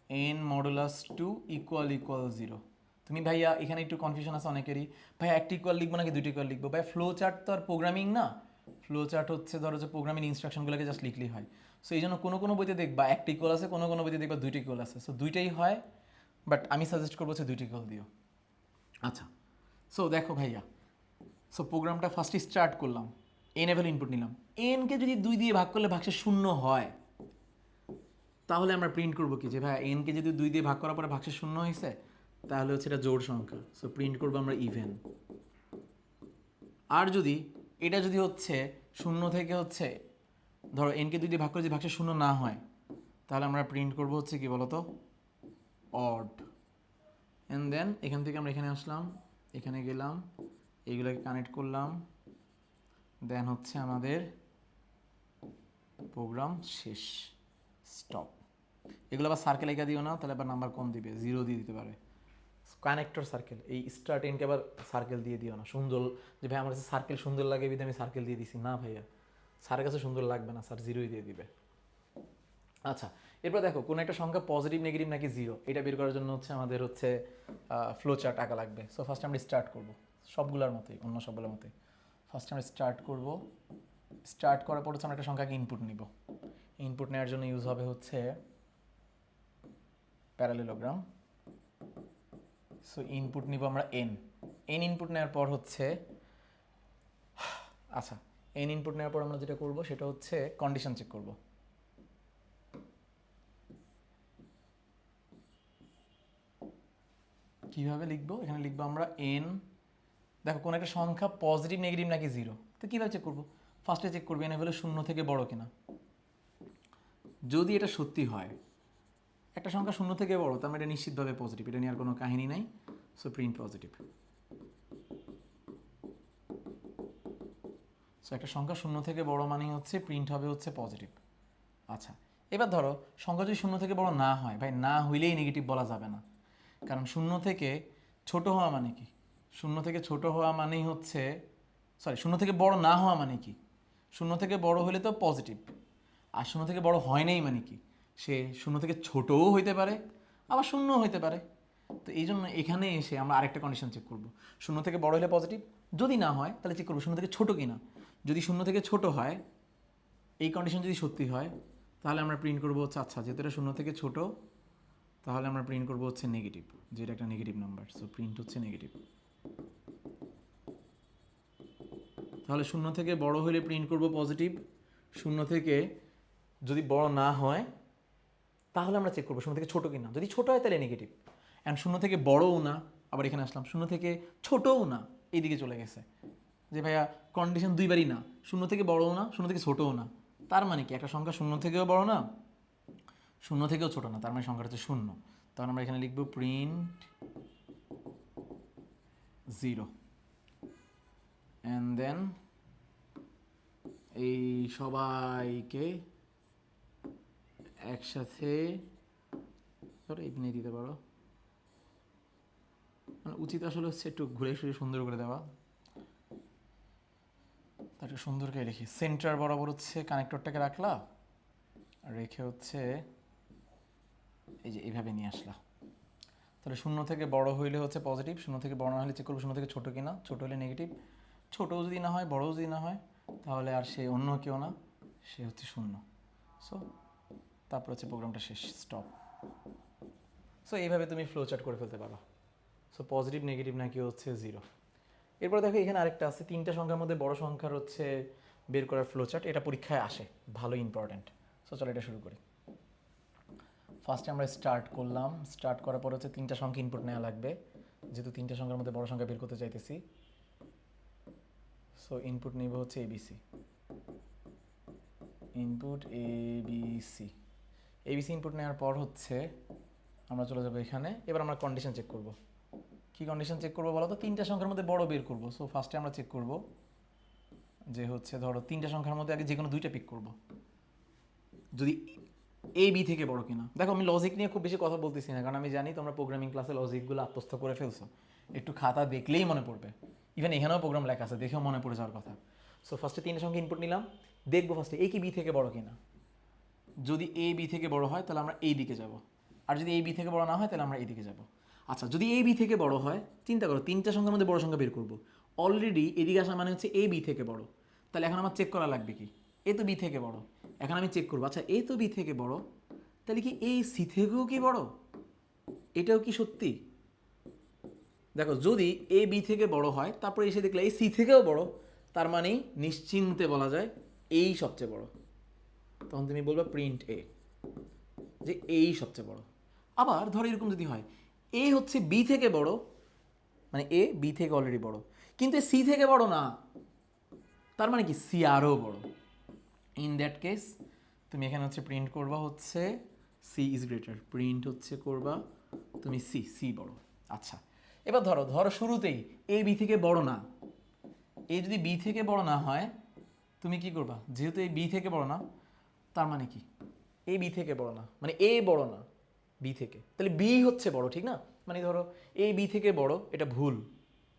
এন মডুলাস 2 ইকুয়াল ইকুয়াল 0। তুমি ভাইয়া এখানে একটু কনফিউশন আছে অনেকেরই, ভাইয়া একটা ইকুয়াল লিখবো নাকি দুটো ইকুয়াল লিখবো? ভাই ফ্লো চার্ট তো আর প্রোগ্রামিং না, ফ্লো চার্ট হচ্ছে ধরো যে প্রোগ্রামিং ইনস্ট্রাকশনগুলোকে জাস্ট লিখলেই হয়। সো এই জন্য কোনো কোনো বইতে দেখবা একটা ইকুয়াল আছে, কোনো কোনো বইতে দেখবা দুইটা ইকুয়াল আছে, সো দুইটাই হয়, বাট আমি সাজেস্ট করবো হচ্ছে দুইটা ইকুয়াল দিও। আচ্ছা, সো দেখো ভাইয়া, সো প্রোগ্রামটা ফার্স্টে স্টার্ট করলাম, এন এভেল ইনপুট নিলাম, এনকে যদি 2 দিয়ে ভাগ করলে ভাগশেষ 0 হয় তাহলে আমরা প্রিন্ট করবো কি, যে ভাই এনকে যদি 2 দিয়ে ভাগ করার পরে ভাগশেষ 0 হয়েছে তাহলে হচ্ছে এটা জোড় সংখ্যা, সো প্রিন্ট করবো আমরা ইভেন। আর যদি এটা যদি হচ্ছে 0 থেকে হচ্ছে ধরো এনকে 2 দিয়ে ভাগ করে যদি ভাগশেষ 0 না হয় তাহলে আমরা প্রিন্ট করবো হচ্ছে কি বলতো, অড। অ্যান্ড দেন এখান থেকে আমরা এখানে আসলাম, এখানে গেলাম, এইগুলোকে কানেক্ট করলাম, দেন হচ্ছে আমাদের প্রোগ্রাম শেষ, স্টপ। এগুলো আবার সার্কেল এঁকে দিও না, তাহলে আবার নাম্বার কম দিবে, 0 দিয়ে দিতে পারে। কানেক্টর সার্কেল, এই স্টার্ট এনকে আবার সার্কেল দিয়ে দিও না, সুন্দর যে ভাই আমার কাছে সার্কেল সুন্দর লাগে বিধে আমি সার্কেল দিয়ে দিছি না ভাইয়া, স্যারের কাছে সুন্দর লাগবে না, স্যার জিরোই দিয়ে দিবে। আচ্ছা, এরপর দেখো কোনো একটা সংখ্যা পজিটিভ নেগেটিভ নাকি জিরো, এটা বের করার জন্য হচ্ছে আমাদের হচ্ছে ফ্লো চার্ট আঁকা লাগবে। সো ফার্স্ট আমরা স্টার্ট করব সবগুলোর মতোই, অন্য সবগুলোর মতোই। ফার্স্ট আমরা স্টার্ট করব, স্টার্ট করার পর হচ্ছে আমরা একটা সংখ্যাকে ইনপুট নিব। ইনপুট নেওয়ার জন্য ইউজ হবে হচ্ছে প্যারালেলোগ্রাম। সো ইনপুট নিব আমরা এন। এন ইনপুট নেওয়ার পর হচ্ছে আচ্ছা, এন ইনপুট নেওয়ার পর আমরা যেটা করব সেটা হচ্ছে কন্ডিশন চেক করব। কিভাবে লিখবো, এখানে লিখবো আমরা এন, দেখো কোন একটা সংখ্যা পজিটিভ নেগেটিভ নাকি জিরো, তো কীভাবে চেক করবো? ফার্স্টে চেক করবো এন হলো শূন্য থেকে বড় কিনা। যদি এটা সত্যি হয়, একটা সংখ্যা শূন্য থেকে বড়, তার মানে এটা নিশ্চিতভাবে পজিটিভ, এটা নিয়ে আর কোনো কাহিনী নাই। So print positive. সো একটা সংখ্যা শূন্য থেকে বড় মানেই হচ্ছে প্রিন্ট হবে হচ্ছে পজিটিভ। আচ্ছা, এবার ধরো সংখ্যা যদি শূন্য থেকে বড় না হয়, ভাই না হইলেই নেগেটিভ বলা যাবে না, কারণ শূন্য থেকে ছোট হওয়া মানে কি? শূন্য থেকে ছোট হওয়া মানেই হচ্ছে, সরি, শূন্য থেকে বড় না হওয়া মানে কি? শূন্য থেকে বড় হলে তো পজিটিভ, আর শূন্য থেকে বড় হয় নাই মানে কি? সে শূন্য থেকে ছোটও হইতে পারে, আবার শূন্যও হইতে পারে। তো এই জন্য এখানে এসে আমরা আরেকটা কন্ডিশন চেক করব। শূন্য থেকে বড় হলে পজিটিভ, যদি না হয় তাহলে চেক করবো শূন্য থেকে ছোট কিনা। যদি শূন্য থেকে ছোট হয়, এই কন্ডিশন যদি সত্যি হয়, তাহলে আমরা প্রিন্ট করবো হচ্ছে, আচ্ছা যেহেতু এটা শূন্য থেকে ছোট, তাহলে আমরা প্রিন্ট করবো হচ্ছে নেগেটিভ, যেটা একটা নেগেটিভ নাম্বার। সো প্রিন্ট হচ্ছে নেগেটিভ। তাহলে শূন্য থেকে বড় হলে প্রিন্ট করব পজিটিভ, শূন্য থেকে যদি বড় না হয় তাহলে আমরা চেক করবো শূন্য থেকে ছোট কিনা। যদি ছোট হয় তাহলে নেগেটিভ, অ্যান্ড শূন্য থেকে বড়ও না, আবার এখানে আসলাম শূন্য থেকে ছোটও না, এইদিকে চলে গেছে যে ভাইয়া কন্ডিশন দুইবারই না, শূন্য থেকে বড়ও না, শূন্য থেকে ছোটও না। তার মানে কি একটা সংখ্যা শূন্য থেকেও বড় না, শূন্য থেকেও ছোট না, তার মানে সংখ্যাটা হচ্ছে শূন্য। তখন আমরা এখানে লিখবো প্রিন্ট জিরো, অ্যান্ড দেন এই সবাইকে একসাথে ধরো এখানে দিতে পারো, মানে উচিত আসলে হচ্ছে একটু ঘুরে ফিরে সুন্দর করে দেওয়া। তার একটু সুন্দর করে লিখি, সেন্টার বরাবর হচ্ছে কানেক্টরটাকে রাখলা, রেখে হচ্ছে এই যে এইভাবে নিয়ে আসলা। তাহলে শূন্য থেকে বড় হইলে হচ্ছে পজিটিভ, শূন্য থেকে বড় না হলে চেক করবো শূন্য থেকে ছোট কিনা, ছোট হলে নেগেটিভ, ছোটও যদি না হয় বড়ও যদি না হয় তাহলে আর সে অন্য কেউ না, সে হচ্ছে শূন্য। সো তারপর হচ্ছে প্রোগ্রামটা শেষ, স্টপ। সো এইভাবে তুমি ফ্লো চার্ট করে ফেলতে পারো। সো পজিটিভ নেগেটিভ নাকি হচ্ছে জিরো। এরপর দেখো এখানে আরেকটা আছে, তিনটা সংখ্যার মধ্যে বড় সংখ্যার হচ্ছে বের করার ফ্লো চার্ট, এটা পরীক্ষায় আসে, ভালো ইম্পর্ট্যান্ট। সো চলো এটা শুরু করি। ফার্স্টে আমরা স্টার্ট করলাম, স্টার্ট করার পর হচ্ছে তিনটা সংখ্যা ইনপুট নেওয়া লাগবে, যেহেতু তিনটা সংখ্যার মধ্যে বড় সংখ্যা বের করতে চাইতেছি। সো ইনপুট নিব হচ্ছে ABC, input ABC. ABC input নেওয়ার পর হচ্ছে আমরা চলে যাবো এখানে। এবার আমরা কন্ডিশন চেক করব। কি কন্ডিশন চেক করবো বলো তো? তিনটা সংখ্যার মধ্যে বড় বের করব। সো ফার্স্টে আমরা চেক করব যে হচ্ছে ধরো তিনটা সংখ্যার মধ্যে আগে যে কোনো দুইটা পিক করব, যদি এ বি থেকে বড় কিনা। দেখো আমি লজিক নিয়ে খুব বেশি কথা বলতেছি না, কারণ আমি জানি তোমরা প্রোগ্রামিং ক্লাসে লজিকগুলো আত্মস্থ করে ফেলছো, একটু খাতা দেখলেই মনে পড়বে। ইভেন এখানেও প্রোগ্রাম লেখা আছে, দেখেও মনে পড়ে যাওয়ার কথা। সো ফার্স্টে তিনটা সংখ্যা ইনপুট নিলাম, দেখবো ফার্স্টে এ কি বি থেকে বড় কিনা। যদি এ বি থেকে বড় হয় তাহলে আমরা এই দিকে যাব, আর যদি এই বি থেকে বড় না হয় তাহলে আমরা এই দিকে যাব। আচ্ছা, যদি এ বি থেকে বড় হয়, চিন্তা করো তিনটা সংখ্যার মধ্যে বড় সংখ্যা বের করবো, অলরেডি এদিকে আসা মানে হচ্ছে এ বি থেকে বড়, তাহলে এখন আমার চেক করা লাগবে কি, এ তো বি থেকে বড়। এখন আমি চেক করবো, আচ্ছা এ তো বি থেকে বড়, তাহলে কি এই সি থেকেও কি বড়? এটাও কি সত্যি? দেখো যদি এ বি থেকে বড় হয়, তারপরে এসে দেখলে এই সি থেকেও বড়, তার মানেই নিশ্চিন্তে বলা যায় এই সবচেয়ে বড়। তখন তুমি বলবে প্রিন্ট এ, যে এই সবচেয়ে বড়। আবার ধরো এরকম যদি হয়, এ হচ্ছে বি থেকে বড়, মানে এ বি থেকে অলরেডি বড়, কিন্তু সি থেকে বড় না, তার মানে কি সি আরও বড়। ইন দ্যাট কেস তুমি এখানে হচ্ছে প্রিন্ট করবা হচ্ছে সি ইজ গ্রেটার, প্রিন্ট হচ্ছে করবা তুমি সি, সি বড়। আচ্ছা, এবার ধরো ধরো শুরুতেই এ বি থেকে বড় না, এ যদি বি থেকে বড় না হয় তুমি কি করবা? যেহেতু এই বি থেকে বড় না, তার মানে কি এ বি থেকে বড় না, মানে এ বড় না বি থেকে, তাহলে বি হচ্ছে বড়, ঠিক না? মানে ধরো এ বি থেকে বড়, এটা ভুল,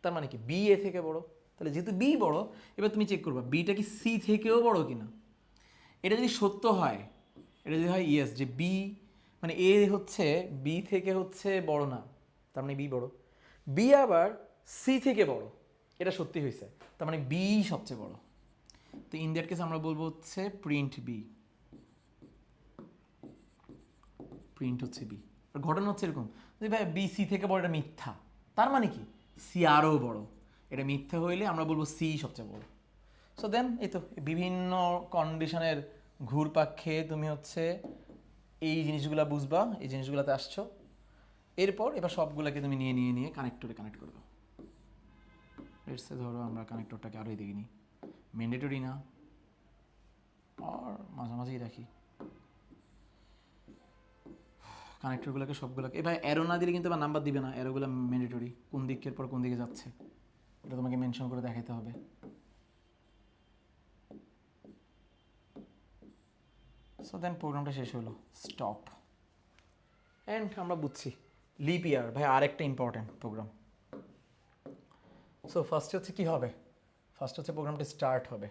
তার মানে কি বি এ থেকে বড়। তাহলে যেহেতু বি বড়, এবার তুমি চেক করবা বিটা কি সি থেকেও বড় কিনা। এটা যদি সত্য হয়, এটা যদি হয় ইয়েস, যে বি মানে এ হচ্ছে বি থেকে হচ্ছে বড় না, তার মানে বি বড়, বি আবার সি থেকে বড়, এটা সত্যি হয়েছে, তার মানে বি সবচেয়ে বড়। তো ইন দ্যাট কেস আমরা বলবো হচ্ছে প্রিন্ট বি, প্রিন্ট হচ্ছে বি। আর ঘটনা হচ্ছে এরকম যে ভাই বি সি থেকে বড়, এটা মিথ্যা, তার মানে কি সি আরও বড়, এটা মিথ্যা হইলে আমরা বলবো সি সবচেয়ে বড়। সো দেন এই তো বিভিন্ন কন্ডিশনের ঘুরপাক খেয়ে তুমি হচ্ছে এই জিনিসগুলো বুঝবা, এই জিনিসগুলোতে আসছো। এবার সবগুলোকে তুমি নিয়ে নিয়ে নিয়ে কানেক্টরে কানেক্ট করবে। লেটসে ধরো আমরা কানেক্টরটাকে আরোই দেখিনি, ম্যান্ডেটরি না, আর মাঝামাঝিই রাখি কানেক্টরগুলোকে সবগুলোকে। এবার অ্যারো না দিলে কিন্তু আবার নাম্বার দিবে না, অ্যারোগুলো ম্যান্ডেটরি, কোন দিকের পর কোন দিকে যাচ্ছে এটা তোমাকে মেনশন করে দেখাতে হবে। সো দেন প্রোগ্রামটা শেষ হলো, স্টপ। অ্যান্ড আমরা বুঝছি লিপ ইয়ার ভাই আরেকটা ইম্পর্ট্যান্ট প্রোগ্রাম। সো ফার্স্টে হচ্ছে কী হবে, ফার্স্ট হচ্ছে প্রোগ্রামটা স্টার্ট হবে,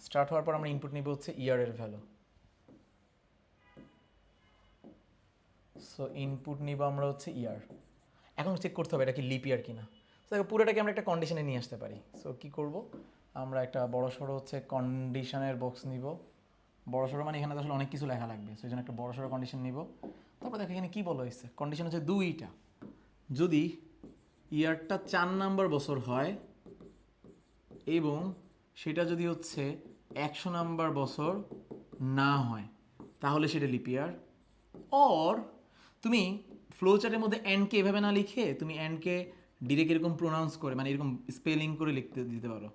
স্টার্ট হওয়ার পর আমরা ইনপুট নিব হচ্ছে ইয়ারের ভ্যালু। সো ইনপুট নিব আমরা হচ্ছে ইয়ার। এখন চেক করতে হবে এটা কি লিপ ইয়ার কিনা। সো পুরোটাকে আমরা একটা কন্ডিশনে নিয়ে আসতে পারি। সো কী করব, আমরা একটা বড় সড়ো হচ্ছে কন্ডিশনের বক্স নিব। বড় সড়ো মানে এখানে আসলে অনেক কিছু লেখা লাগবে, সেই জন্য একটা বড় সড়ো কন্ডিশন নিব। তারপর দেখো এখানে কী বলা হয়েছে, কন্ডিশন হচ্ছে দুইটা, যদি ইয়ারটা 4 নাম্বার বছর হয় এবং সেটা যদি হচ্ছে 100 নাম্বার বছর না হয় তাহলে সেটা লিপ ইয়ার। অর তুমি ফ্লোচার্টের মধ্যে অ্যান্ডকে এভাবে না লিখে তুমি অ্যান্ডকে ডিরেক্ট এরকম প্রোনাউন্স করে মানে এরকম স্পেলিং করে লিখতে দিতে পারো।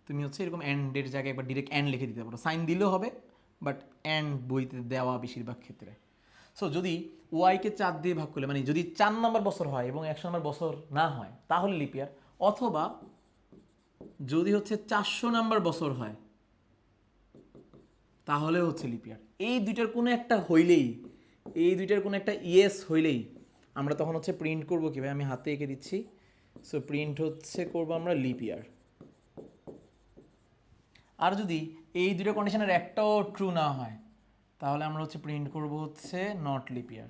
তুমি হচ্ছে এরকম অ্যান্ডের জায়গায় একবার ডিরেক্ট অ্যান্ড লিখে দিতে পারো, সাইন দিলেও হবে, বাট অ্যান্ড বইতে দেওয়া বেশিরভাগ ক্ষেত্রে। সো যদি ওয়াইকে 4 দিয়ে ভাগ করলে মানে যদি 4 নম্বর বছর হয় এবং 100 নম্বর বছর না হয় তাহলে লিপ ইয়ার, অথবা যদি হচ্ছে 400 নাম্বার বছর হয় তাহলে হচ্ছে লিপ ইয়ার। এই দুইটার কোনো একটা হইলেই, এই দুইটার কোনো একটা ইয়েস হইলেই আমরা তখন হচ্ছে প্রিন্ট করবো কি ভাই, আমি হাতে এঁকে দিচ্ছি। সো প্রিন্ট হচ্ছে করবো আমরা লিপ ইয়ার। আর যদি এই দুটো কন্ডিশনের একটাও ট্রু না হয় তাহলে আমরা হচ্ছে প্রিন্ট করব হচ্ছে not lip year,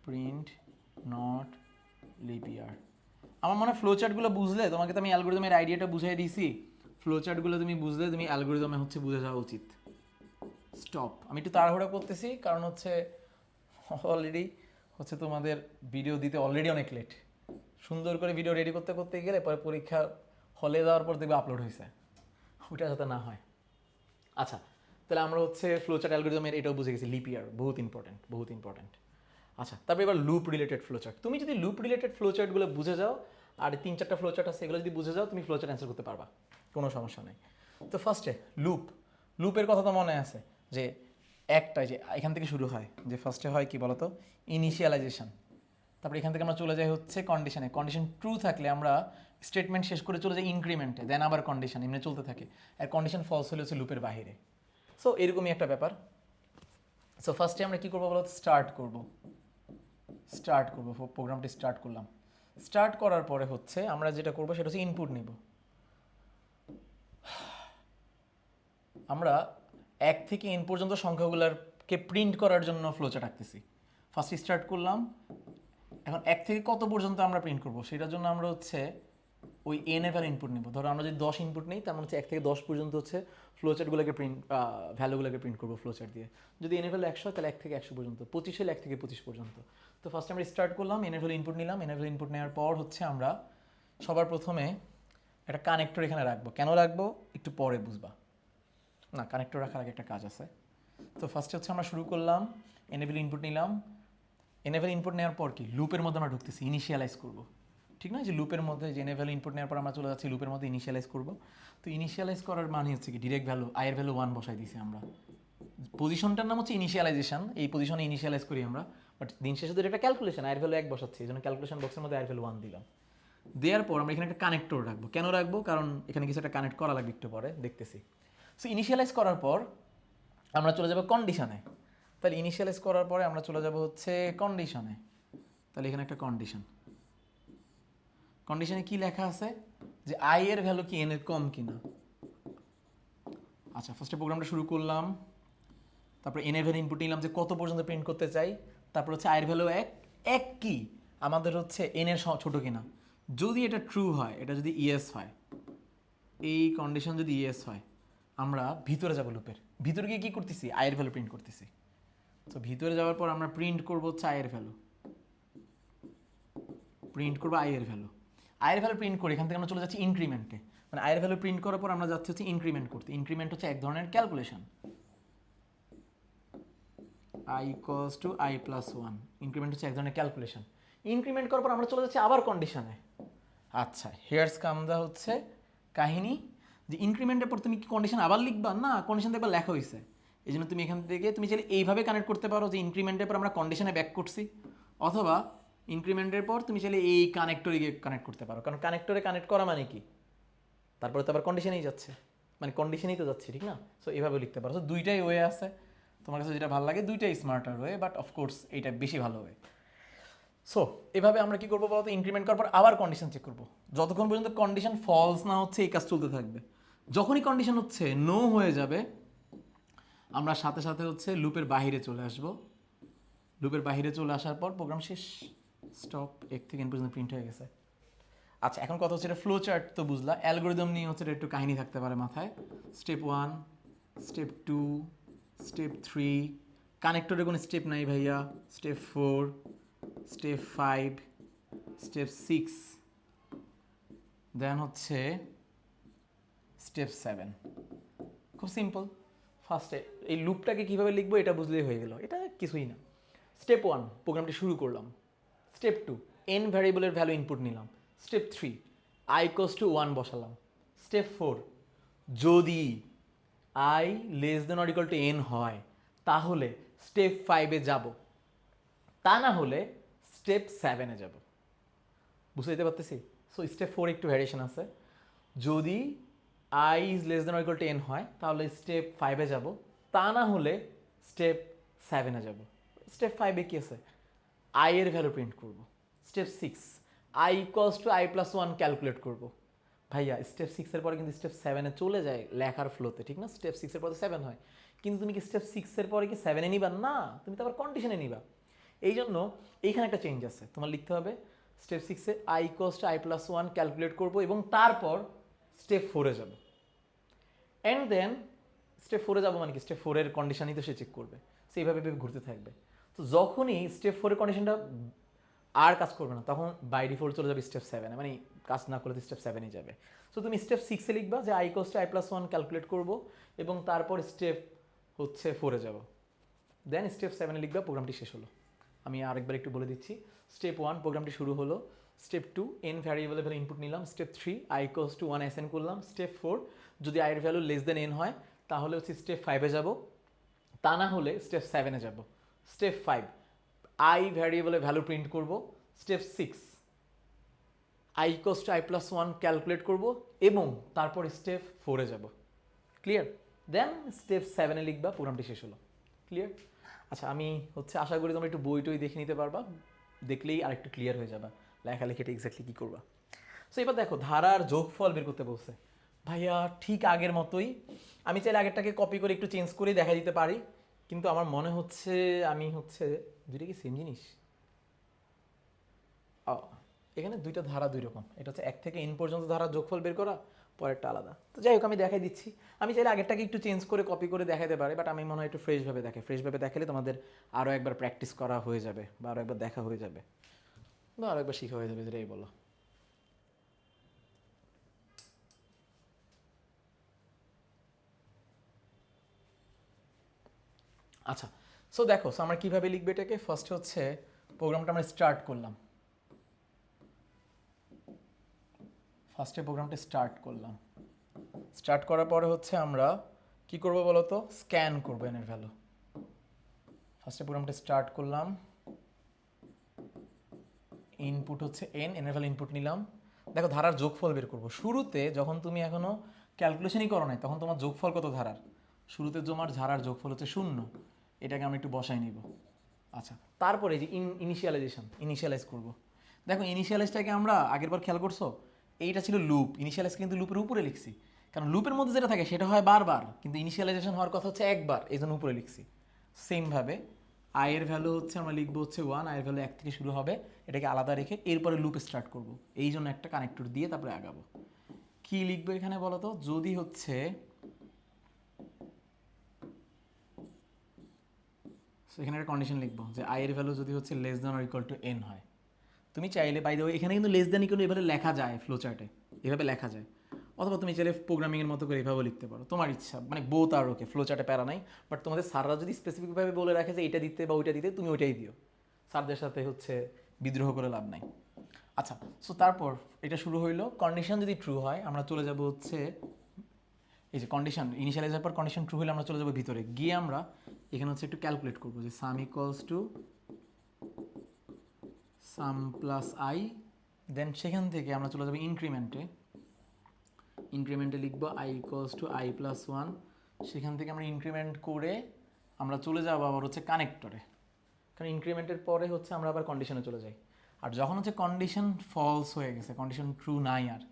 print not lip ইয়ার। আমার মনে হয় ফ্লো চার্টগুলো বুঝলে, তোমাকে তো আমি অ্যালগোরিদমের আইডিয়াটা বুঝিয়ে দিয়েছি, ফ্লো চার্টগুলো তুমি বুঝলে তুমি অ্যালগোরিদমে হচ্ছে বুঝে যাওয়া উচিত। স্টপ, আমি একটু তাড়াহুড়া করতেছি কারণ হচ্ছে অলরেডি হচ্ছে তোমাদের ভিডিও দিতে অলরেডি অনেক লেট। সুন্দর করে ভিডিও রেডি করতে করতে গেলে পরে পরীক্ষা হলে যাওয়ার পর দেখবে আপলোড হয়েছে, ওইটা যাতে না হয়। আচ্ছা, তাহলে আমরা হচ্ছে ফ্লোচার্ট অ্যালগোরিদমের এটাও বুঝে গেছি, লিপ ইয়ার বহুত ইম্পর্টেন্ট, বহুত ইম্পর্টেন্ট। আচ্ছা, তারপরে এবার লুপ রিলেটেড ফ্লোচার্ট। তুমি যদি লুপ রিলেটেড ফ্লোচার্টগুলো বুঝে যাও, আর 3-4টা ফ্লোচার্ট আছে এগুলো যদি বুঝে যাও, তুমি ফ্লোচার্ট অ্যান্সার করতে পারবা, কোনো সমস্যা নেই। তো ফার্স্টে লুপের কথা তো মনে আছে যে একটা যে এখান থেকে শুরু হয়, যে ফার্স্টে হয় কি বলতো ইনিশিয়ালাইজেশন, তারপরে এখান থেকে আমরা চলে যাই হচ্ছে কন্ডিশনে, কন্ডিশন ট্রু থাকলে আমরা স্টেটমেন্ট শেষ করে চলে যাই ইনক্রিমেন্টে, দেন আবার কন্ডিশন এমনি চলতে থাকে, আর কন্ডিশন ফলস হলে হচ্ছে লুপের বাইরে। সো এরকমই একটা ব্যাপার। সো ফার্স্টে আমরা কী করবো বলতো, স্টার্ট করবো, প্রোগ্রামটি স্টার্ট করলাম। স্টার্ট করার পরে হচ্ছে আমরা যেটা করবো সেটা হচ্ছে ইনপুট নিব। আমরা 1 থেকে n পর্যন্ত সংখ্যাগুলোকে প্রিন্ট করার জন্য ফ্লোচার্ট আঁকতেছি। ফার্স্ট স্টার্ট করলাম, এখন 1 থেকে কত পর্যন্ত আমরা প্রিন্ট করব সেটার জন্য আমরা হচ্ছে ওই n এর ভ্যালু ইনপুট নিব। ধরো আমরা যদি 10 ইনপুট নিই তার মানে হচ্ছে 1 থেকে 10 পর্যন্ত হচ্ছে ফ্লোচার্টগুলোকে প্রিন্ট ভ্যালুগুলোকে প্রিন্ট করবো ফ্লোচার্ট দিয়ে। যদি n এর ভ্যালু 100 তাহলে 1 থেকে 100 পর্যন্ত, 25 হলে 1 থেকে 25 পর্যন্ত। তো ফার্স্ট আমরা স্টার্ট করলাম, n এর ভ্যালু ইনপুট নিলাম, n এর ভ্যালু ইনপুট নেওয়ার পর হচ্ছে আমরা সবার প্রথমে একটা কানেক্টর এখানে রাখবো। কেন রাখবো একটু পরে বুঝবা, না কানেক্টর রাখার আগে একটা কাজ আছে। তো ফার্স্টে হচ্ছে আমরা শুরু করলাম, এনেবল ইনপুট নিলাম, এনেবল ইনপুট নেওয়ার পর কি লুপের মধ্যে আমরা ঢুকতেছি, ইনিশিয়ালাইজ করব, ঠিক না? যে লুপের মধ্যে যে এনেবল ইনপুট নেওয়ার পর আমরা চলে যাচ্ছি লুপের মধ্যে ইনিশিয়ালাইজ করব। তো ইনিশিয়ালাইজ করার মানে হচ্ছে কি ডিরেক্ট ভ্যালু আয়ের ভ্যালু 1 বসাই দিয়েছি আমরা। পজিশনটার নাম হচ্ছে ইনিশিয়ালাইজেশন, এই পজিশনে ইনিশিয়ালাইজ করি আমরা, বাট দিন শেষে তো এটা ক্যালকুলেশন, আয়ের ভ্যালু 1 বসাচ্ছি, এই জন্য ক্যালকুলেশন বক্সের মধ্যে আয়ের ভ্যালু 1 দিলাম। দেওয়ার পর আমরা এখানে একটা কানেক্টর রাখবো। কেন রাখবো? কারণ এখানে কিছু একটা কানেক্ট করা লাগবে একটু পরে দেখতেছি। সো ইনিশিয়ালাইজ করার পর আমরা চলে যাব কন্ডিশনে। তাহলে ইনিশিয়ালাইজ করার পরে আমরা চলে যাব হচ্ছে কন্ডিশনে। তাহলে এখানে একটা কন্ডিশন, কন্ডিশনে কি লেখা আছে যে আই এর ভ্যালু কি এন এর কম কিনা। আচ্ছা, ফার্স্টে প্রোগ্রামটা শুরু করলাম, তারপরে এন এর ভ্যালু ইনপুট নিলাম যে কত পর্যন্ত প্রিন্ট করতে চাই, তারপর হচ্ছে আয়ের ভ্যালু এক কি আমাদের হচ্ছে এন এর ছোট কিনা। যদি এটা ট্রু হয়, এটা যদি ইয়েস হয়, এই কন্ডিশন যদি ইয়েস হয়, আমরা ভিতরে যাব, লুপের ভিতরে গিয়ে কী করতেছি, আয়ের ভ্যালু প্রিন্ট করতেছি। তো ভিতরে যাওয়ার পর আমরা প্রিন্ট করবো হচ্ছে আয়ের ভ্যালু, প্রিন্ট করবো আয়ের ভ্যালু। আয়ের ভ্যালু প্রিন্ট করে এখান থেকে আমরা চলে যাচ্ছি ইনক্রিমেন্টে, মানে আয়ের ভ্যালু প্রিন্ট করার পর আমরা যাচ্ছি হচ্ছে ইনক্রিমেন্ট করতে। ইনক্রিমেন্ট হচ্ছে এক ধরনের calculation, I equals to i plus one. Increment হচ্ছে এক ধরনের ক্যালকুলেশন। ইনক্রিমেন্ট করার পর আমরা চলে যাচ্ছি আবার কন্ডিশনে। আচ্ছা, হেয়ার্স কাম দা হচ্ছে কাহিনী, যে ইনক্রিমেন্টের পর তুমি কি কন্ডিশন আবার লিখবা? না, কন্ডিশন একবার লেখা হয়েছে, এই জন্য তুমি এখান থেকে তুমি চাইলে এইভাবে কানেক্ট করতে পারো যে ইনক্রিমেন্টের পর আমরা কন্ডিশনে ব্যাক করছি, অথবা ইনক্রিমেন্টের পর তুমি চাইলে এই কানেক্টরে গিয়ে কানেক্ট করতে পারো, কারণ কানেক্টরে কানেক্ট করা মানে কি, তারপরে তো আবার কন্ডিশনেই যাচ্ছে, মানে কন্ডিশনেই তো যাচ্ছে, ঠিক না? সো এইভাবে লিখতে পারো। সো দুইটাই ওয়ে আছে, তোমার কাছে যেটা ভালো লাগে, দুইটাই স্মার্টার ওয়ে, বাট অফকোর্স এইটা বেশি ভালো ওয়ে। সো এভাবে আমরা কি করবো বলতো, ইনক্রিমেন্ট করার পর আবার কন্ডিশন চেক করবো, যতক্ষণ পর্যন্ত কন্ডিশন ফলস না হচ্ছে এই কাজ চলতে থাকবে। যখনই কন্ডিশন হচ্ছে নো হয়ে যাবে, আমরা সাথে সাথে হচ্ছে লুপের বাহিরে চলে আসব। লুপের বাহিরে চলে আসার পর প্রোগ্রাম শেষ, স্টপ, এক থেকে এন পর্যন্ত প্রিন্ট হয়ে গেছে। আচ্ছা, এখন কথা হচ্ছে এটা ফ্লো চার্ট তো বুঝলা, অ্যালগোরিদম নিয়ে হচ্ছে এটা একটু কাহিনী থাকতে পারে মাথায়। স্টেপ 1, স্টেপ 2, স্টেপ 3, কানেক্টরে কোনো স্টেপ নাই ভাইয়া, স্টেপ 4, স্টেপ 5, স্টেপ 6, দেন হচ্ছে স্টেপ 7। খুব সিম্পল। ফার্স্টে এই লুপটাকে কীভাবে লিখবো এটা বুঝলেই হয়ে গেল, এটা কিছুই না। স্টেপ 1 প্রোগ্রামটি শুরু করলাম। স্টেপ 2 এন ভ্যারিয়েবলের ভ্যালু ইনপুট নিলাম। স্টেপ 3 আই ইকুয়ালস টু 1 বসালাম। স্টেপ 4 যদি I less than or equal to N হয় তাহলে স্টেপ 5-এ যাব, তা না হলে স্টেপ 7-এ যাব। বুঝতে দিতে পারতেছি? সো স্টেপ 4 একটু ভ্যারিয়েশন আছে। যদি I is less than or equal to N হয় তাহলে স্টেপ 5-এ যাব, তা না হলে স্টেপ 7-এ যাব। স্টেপ 5-এ কি আছে, আই এর ভ্যালু প্রিন্ট করব। Step 6 I equals to i plus 1 calculate করব। ভাইয়া স্টেপ 6-এর পরে কিন্তু স্টেপ 7-এ চলে যায় লেখার ফ্লোতে, ঠিক না? স্টেপ 6-এর পরে 7 হয়, কিন্তু তুমি কি স্টেপ 6-এর পরে কি 7-এ নিবা? না, তুমি তো আবার কন্ডিশনে নিবা। এই জন্য এইখানে একটা চেঞ্জ আছে, তোমার লিখতে হবে স্টেপ 6-এ i equals to i plus 1 calculate করবো এবং তারপর স্টেপ 4-এ যাব। অ্যান্ড দেন স্টেপ 4-এ যাবো মানে কি, স্টেপ 4-এর কন্ডিশনই তো সে চেক করবে, সেইভাবে ঘুরতে থাকবে। তো যখনই স্টেপ 4-এর কন্ডিশনটা আর কাজ করবে না, তখন বাই ডিফল্ট চলে যাবে স্টেপ 7-এ, মানে কাজ না করলে স্টেপ 7-এই যাবে। সো তুমি স্টেপ 6-এ লিখবা যে I equals to i plus 1 calculate করবো এবং তারপর স্টেপ হচ্ছে 4-এ যাব, দেন স্টেপ 7-এ লিখবা, প্রোগ্রামটি শেষ হলো। আমি আরেকবার একটু বলে দিচ্ছি। স্টেপ 1 প্রোগ্রামটি শুরু হলো। স্টেপ 2 এন ভ্যারিয়েবলের ভ্যালু ইনপুট নিলাম। Step 3 I equals two 1 assign করলাম। স্টেপ 4 যদি আই এর ভ্যালু লেস দেন এন হয় তাহলে হচ্ছে স্টেপ 5-এ যাব, তা না হলে স্টেপ 7-এ যাব। স্টেপ 5 আই ভ্যারিয়েবলের ভ্যালু প্রিন্ট করব। Step 6 I equals to i plus 1 calculate করব এবং তারপর স্টেপ 4-এ যাব। ক্লিয়ার? দেন স্টেপ 7-এ লিখবা, প্রোগ্রামটি শেষ হলো। ক্লিয়ার? আচ্ছা, আমি হচ্ছে আশা করি তোমরা একটু বই টই দেখে নিতে পারবা, দেখলেই আর একটু ক্লিয়ার হয়ে যাবা লেখালেখিটা এক্স্যাক্টলি কী করবা। সো এবার দেখো ধারার যোগফল বের করতে বলছে। ভাইয়া ঠিক আগের মতোই, আমি চাইলে আগেরটাকে কপি করে একটু চেঞ্জ করে দেখা দিতে পারি, কিন্তু আমার মনে হচ্ছে আমি হচ্ছে দুইটা কি সেম জিনিস? এখানে দুইটা ধারা দুই রকম, এটা হচ্ছে 1 থেকে n পর্যন্ত ধারার যোগফল বের করা, পরেরটা আলাদা। তো যাই হোক, আমি দেখাই দিচ্ছি। আমি চাইলে আগেরটাকে একটু চেঞ্জ করে কপি করে দেখাতে পারি, বাট আমি মনে হয় একটু ফ্রেশভাবে ফ্রেশভাবে দেখালে তোমাদের আরও একবার প্র্যাকটিস করা হয়ে যাবে, বা আরও একবার দেখা হয়ে যাবে, বা আরও একবার শেখা হয়ে যাবে, যেটাই বলো। আচ্ছা, সো দেখো, সো আমরা কীভাবে লিখবে এটাকে, ফার্স্ট হচ্ছে প্রোগ্রামটা আমরা স্টার্ট করলাম। ফার্স্টে প্রোগ্রামটা স্টার্ট করলাম। স্টার্ট করার পরে হচ্ছে আমরা কি করব বলো তো, স্ক্যান করবো এনের ভ্যালু। ফার্স্টে প্রোগ্রামটা স্টার্ট করলাম, ইনপুট হচ্ছে এন, এনের ভ্যালু ইনপুট নিলাম। দেখো ধারার যোগফল বের করবো। শুরুতে যখন তুমি এখনো ক্যালকুলেশনই করো নাই তখন তোমার যোগফল কত ধারার, শুরুতে তোমার ধারার যোগফল হচ্ছে 0, এটাকে আমরা একটু বসাই নিব। আচ্ছা, তারপরে যে ইনিশিয়ালাইজ করব। দেখো ইনিশিয়ালাইজটাকে আমরা আগের বার খেয়াল করছো, এইটা ছিল লুপ, ইনিশিয়ালাইজ কিন্তু লুপের উপরে লিখছি, কারণ লুপের মধ্যে যেটা থাকে সেটা হয় বারবার, কিন্তু ইনিশিয়ালাইজেশন হওয়ার কথা হচ্ছে একবার, এই জন্য উপরে লিখছি। সেমভাবে আই এর ভ্যালু হচ্ছে আমরা লিখবো হচ্ছে 1, আই এর ভ্যালু 1 থেকে শুরু হবে, এটাকে আলাদা রেখে এরপরে লুপ স্টার্ট করব, এই জন্য একটা কানেক্টর দিয়ে তারপরে আগাবো। কি লিখবো এখানে বলো তো, যদি হচ্ছে এখানে একটা কন্ডিশন লিখবো যে আই এর ভ্যালু যদি হচ্ছে less than or equal to N হয়। তুমি চাইলে বাই দ্য ওয়ে এখানে কিন্তু লেস দ্যান ইকুয়াল এভাবে লেখা যায়, ফ্লো চার্টে এভাবে লেখা যায়, অথবা তুমি চাইলে প্রোগ্রামিংয়ের মতো করে এভাবে লিখতে পারো, তোমার ইচ্ছা, মানে বোথ আর ওকে, ফ্লো চার্টে প্যারা নাই। বাট তোমাদের স্যাররা যদি স্পেসিফিকভাবে বলে রাখে যে এটা দিতে বা ওইটা দিতে, তুমি ওইটাই দিও, স্যারদের সাথে হচ্ছে বিদ্রোহ করে লাভ নাই। আচ্ছা, সো তারপর এটা শুরু হইলো, কন্ডিশন যদি ট্রু হয় আমরা চলে যাব হচ্ছে এই যে কন্ডিশন ইনিশিয়ালাইজার পর কন্ডিশন ট্রু হলে আমরা চলে যাবো ভিতরে গিয়ে আমরা এখানে হচ্ছে একটু ক্যালকুলেট করবো যে sum equals to sum plus i, then সেখান থেকে আমরা চলে যাবো ইনক্রিমেন্টে লিখবো i equals to i plus 1, সেখান থেকে আমরা ইনক্রিমেন্ট করে আমরা চলে যাবো আবার হচ্ছে কানেক্টরে, কারণ ইনক্রিমেন্টের পরে হচ্ছে আমরা আবার কন্ডিশনে চলে যাই। আর যখন হচ্ছে কন্ডিশন ফলস হয়ে গেছে, কন্ডিশন ট্রু নাই, আর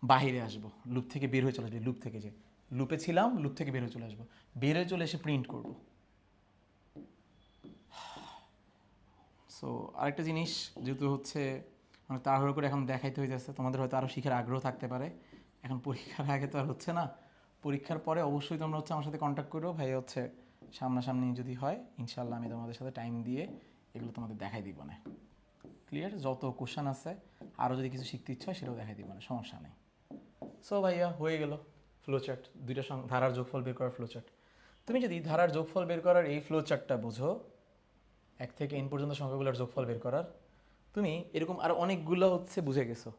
বাইরে আসবো, লুপ থেকে বের হয়ে চলে আসবে, লুপ থেকে যে লুপে ছিলাম লুপ থেকে বের হয়ে চলে আসবো, বের হয়ে চলে এসে প্রিন্ট করব। সো আরেকটা জিনিস, যেহেতু হচ্ছে মানে তাড়াহুড়ো করে এখন দেখাইতে হয়ে যাচ্ছে, তোমাদের হয়তো আরও শিখার আগ্রহ থাকতে পারে, এখন পরীক্ষার আগে তো আর হচ্ছে না, পরীক্ষার পরে অবশ্যই তোমরা হচ্ছে আমার সাথে কন্ট্যাক্ট করো ভাই, হচ্ছে সামনাসামনি যদি হয় ইনশাল্লাহ আমি তোমাদের সাথে টাইম দিয়ে এগুলো তোমাদের দেখাই দিব না। ক্লিয়ার? যত কোশ্চেন আছে আরও যদি কিছু শিখতে ইচ্ছা হয় সেটাও দেখাই দিব না, সমস্যা নেই। সো ভাইয়া হয়ে গেল ফ্লো চার্ট, দুইটা ধারার যোগফল বের করার ফ্লো চার্ট। তুমি যদি ধারার যোগফল বের করার এই ফ্লো চার্টটা বোঝো, 1 থেকে n পর্যন্ত সংখ্যাগুলোর যোগফল বের করার, তুমি এরকম আরও অনেকগুলো হচ্ছে বুঝে গেছো।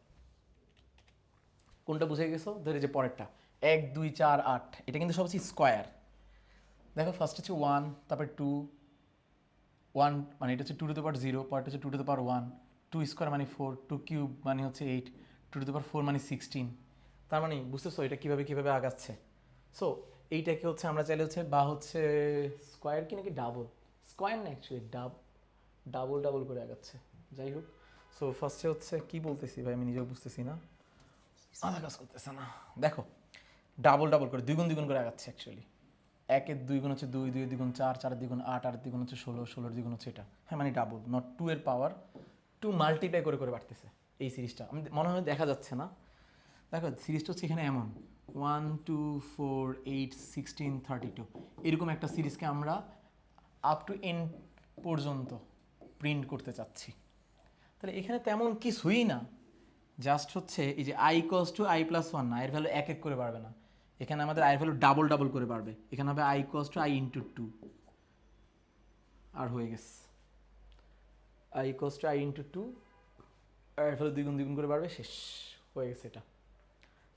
কোনটা বুঝে গেছো? ধরে যে পরেরটা 1 2 4 8, এটা কিন্তু সব হচ্ছে স্কোয়ার। দেখো ফার্স্ট হচ্ছে 1, তারপর 2, 1 মানে এটা হচ্ছে 2 টু দ্য পাওয়ার 0, পরেরটা হচ্ছে 2 টু দ্য পাওয়ার 1, 2 স্কোয়ার মানে 4, 2 কিউব মানে হচ্ছে 8, 2 টু দ্য পাওয়ার 4 মানে 16। তার মানে বুঝতেছো এটা কীভাবে আগাচ্ছে। সো এইটাকে হচ্ছে আমরা চাইলে হচ্ছে বা হচ্ছে স্কোয়ার কি নাকি ডাবল, স্কোয়ার না অ্যাকচুয়ালি ডাবল করে আগাচ্ছে। যাই হোক, সো ফার্স্টে হচ্ছে কি বলতেছি ভাই আমি নিজেও বুঝতেছি না, আধা কাজ করতেছে না। দেখো ডাবল করে দ্বিগুণ করে আগাচ্ছে অ্যাকচুয়ালি। 1 এর 2 গুণ হচ্ছে 2, 2 এর দ্বিগুণ 4, 4 এর দ্বিগুণ 8, 8 এর দ্বিগুণ হচ্ছে 16, 16 এর দ্বিগুণ হচ্ছে এটা। হ্যাঁ মানে ডাবল, নট 2 এর পাওয়ার 2 মাল্টিপ্লাই করে বাড়তেছে এই সিরিজটা। আমি মনে হয় দেখা যাচ্ছে না, দেখো সিরিজটা হচ্ছে এখানে এমন 1 2 4 8 16 32, এরকম একটা সিরিজকে আমরা আপ টু এন পর্যন্ত প্রিন্ট করতে চাচ্ছি। তাহলে এখানে তেমন কিছুই না, জাস্ট হচ্ছে এই যে I equals to i plus 1 না, এর ভ্যালু এক করে বাড়বে না, এখানে আমাদের আই ভ্যালু ডাবল করে বাড়বে, এখানে হবে I equals to I into 2, আর হয়ে গেছে I equals to I into 2, আর ভ্যালু দ্বিগুণ করে বাড়বে, শেষ হয়ে গেছে এটা।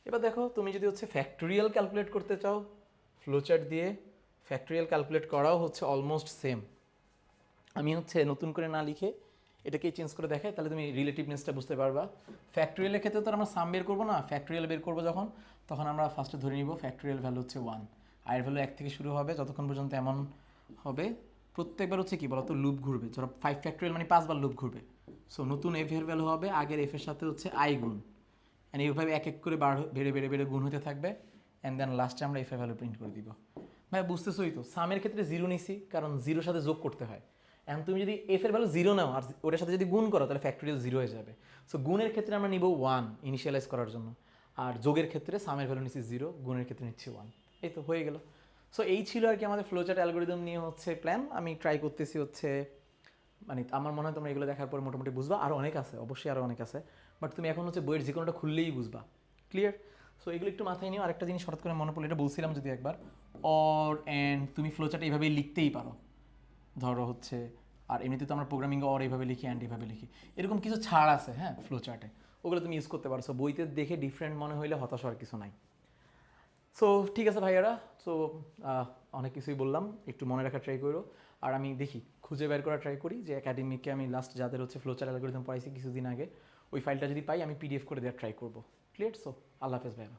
এবার দেখো তুমি যদি হচ্ছে ফ্যাক্টোরিয়াল ক্যালকুলেট করতে চাও ফ্লোচার্ট দিয়ে, ফ্যাক্টোরিয়াল ক্যালকুলেট করাও হচ্ছে অলমোস্ট সেম। আমি হচ্ছে নতুন করে না লিখে এটাকেই চেঞ্জ করে দেখাই, তাহলে তুমি রিলেটিভনেসটা বুঝতে পারবা। ফ্যাক্টোরিয়ালের ক্ষেত্রে তো আমরা সাম বের করবো না, ফ্যাক্টোরিয়াল বের করবো যখন, তখন আমরা ফার্স্টে ধরে নিব ফ্যাক্টোরিয়াল ভ্যালু হচ্ছে 1, আয়ের ভ্যালু 1 থেকে শুরু হবে, যতক্ষণ পর্যন্ত এমন হবে প্রত্যেকবার হচ্ছে কি বলতো লুপ ঘুরবে, ধরো 5 ফ্যাক্টোরিয়াল মানে 5 বার লুপ ঘুরবে। সো নতুন এফ এর ভ্যালু হবে আগের এফ এর সাথে হচ্ছে আই গুণ, অ্যান্ড এইভাবে এক করে বেড়ে গুণ হতে থাকবে, অ্যান্ড দেন লাস্টে আমরা এফ এর ভ্যালু প্রিন্ট করে দিব। ভাই বুঝতেছোই তো, সামের ক্ষেত্রে 0 নিছি কারণ 0 সাথে যোগ করতে হয়, এখন তুমি যদি এফ এর ভ্যালু 0 নাও আর ওটার সাথে যদি গুণ করো তাহলে ফ্যাক্টোরিয়াল 0 হয়ে যাবে। সো গুণের ক্ষেত্রে আমরা নিব 1 ইনিশিয়ালাইজ করার জন্য, আর যোগের ক্ষেত্রে সামের ভ্যালু নিচ্ছি 0, গুণের ক্ষেত্রে নিচ্ছি 1। এই তো হয়ে গেল। সো এই ছিল আর কি আমাদের ফ্লোচার্ট অ্যালগোরিদম নিয়ে হচ্ছে প্ল্যান। আমি ট্রাই করতেছি হচ্ছে, মানে আমার মনে হয় তোমরা এগুলো দেখার পর মোটামুটি বুঝবা, আরও অনেক আছে অবশ্যই, আরও অনেক আছে, বাট তুমি এখন হচ্ছে বইয়ের যে কোনোটা খুললেই বুঝবা। ক্লিয়ার? সো এগুলো একটু মাথায় নিও। আরেকটা জিনিস হঠাৎ করে মনে পড়লো, এটা বলছিলাম যদি একবার, অর অ্যান্ড তুমি ফ্লোচার্ট এইভাবেই লিখতেই পারো, ধরো হচ্ছে, আর এমনিতে তো আমরা প্রোগ্রামিং অর এইভাবে লিখি অ্যান্ড এইভাবে লিখি, এরকম কিছু ছাড় আছে হ্যাঁ ফ্লো চার্টে, ওগুলো তুমি ইউজ করতে পারো। সো বইতে দেখে ডিফারেন্ট মনে হইলে হতাশ হওয়ার কিছু নাই। সো ঠিক আছে ভাইয়ারা, সো অনেক কিছুই বললাম, একটু মনে রাখার ট্রাই করো। আর আমি দেখি খুঁজে বের করার ট্রাই করি যে একাডেমিককে আমি লাস্ট যাদের হচ্ছে ফ্লোচার্ট অ্যালগরিদম পড়াইছি কিছুদিন আগে, ওই ফাইলটা যদি পাই আমি পিডিএফ করে দেওয়ার ট্রাই করবো। ক্লিয়ার? সো আল্লাহ হাফেজ ভাইয়ারা।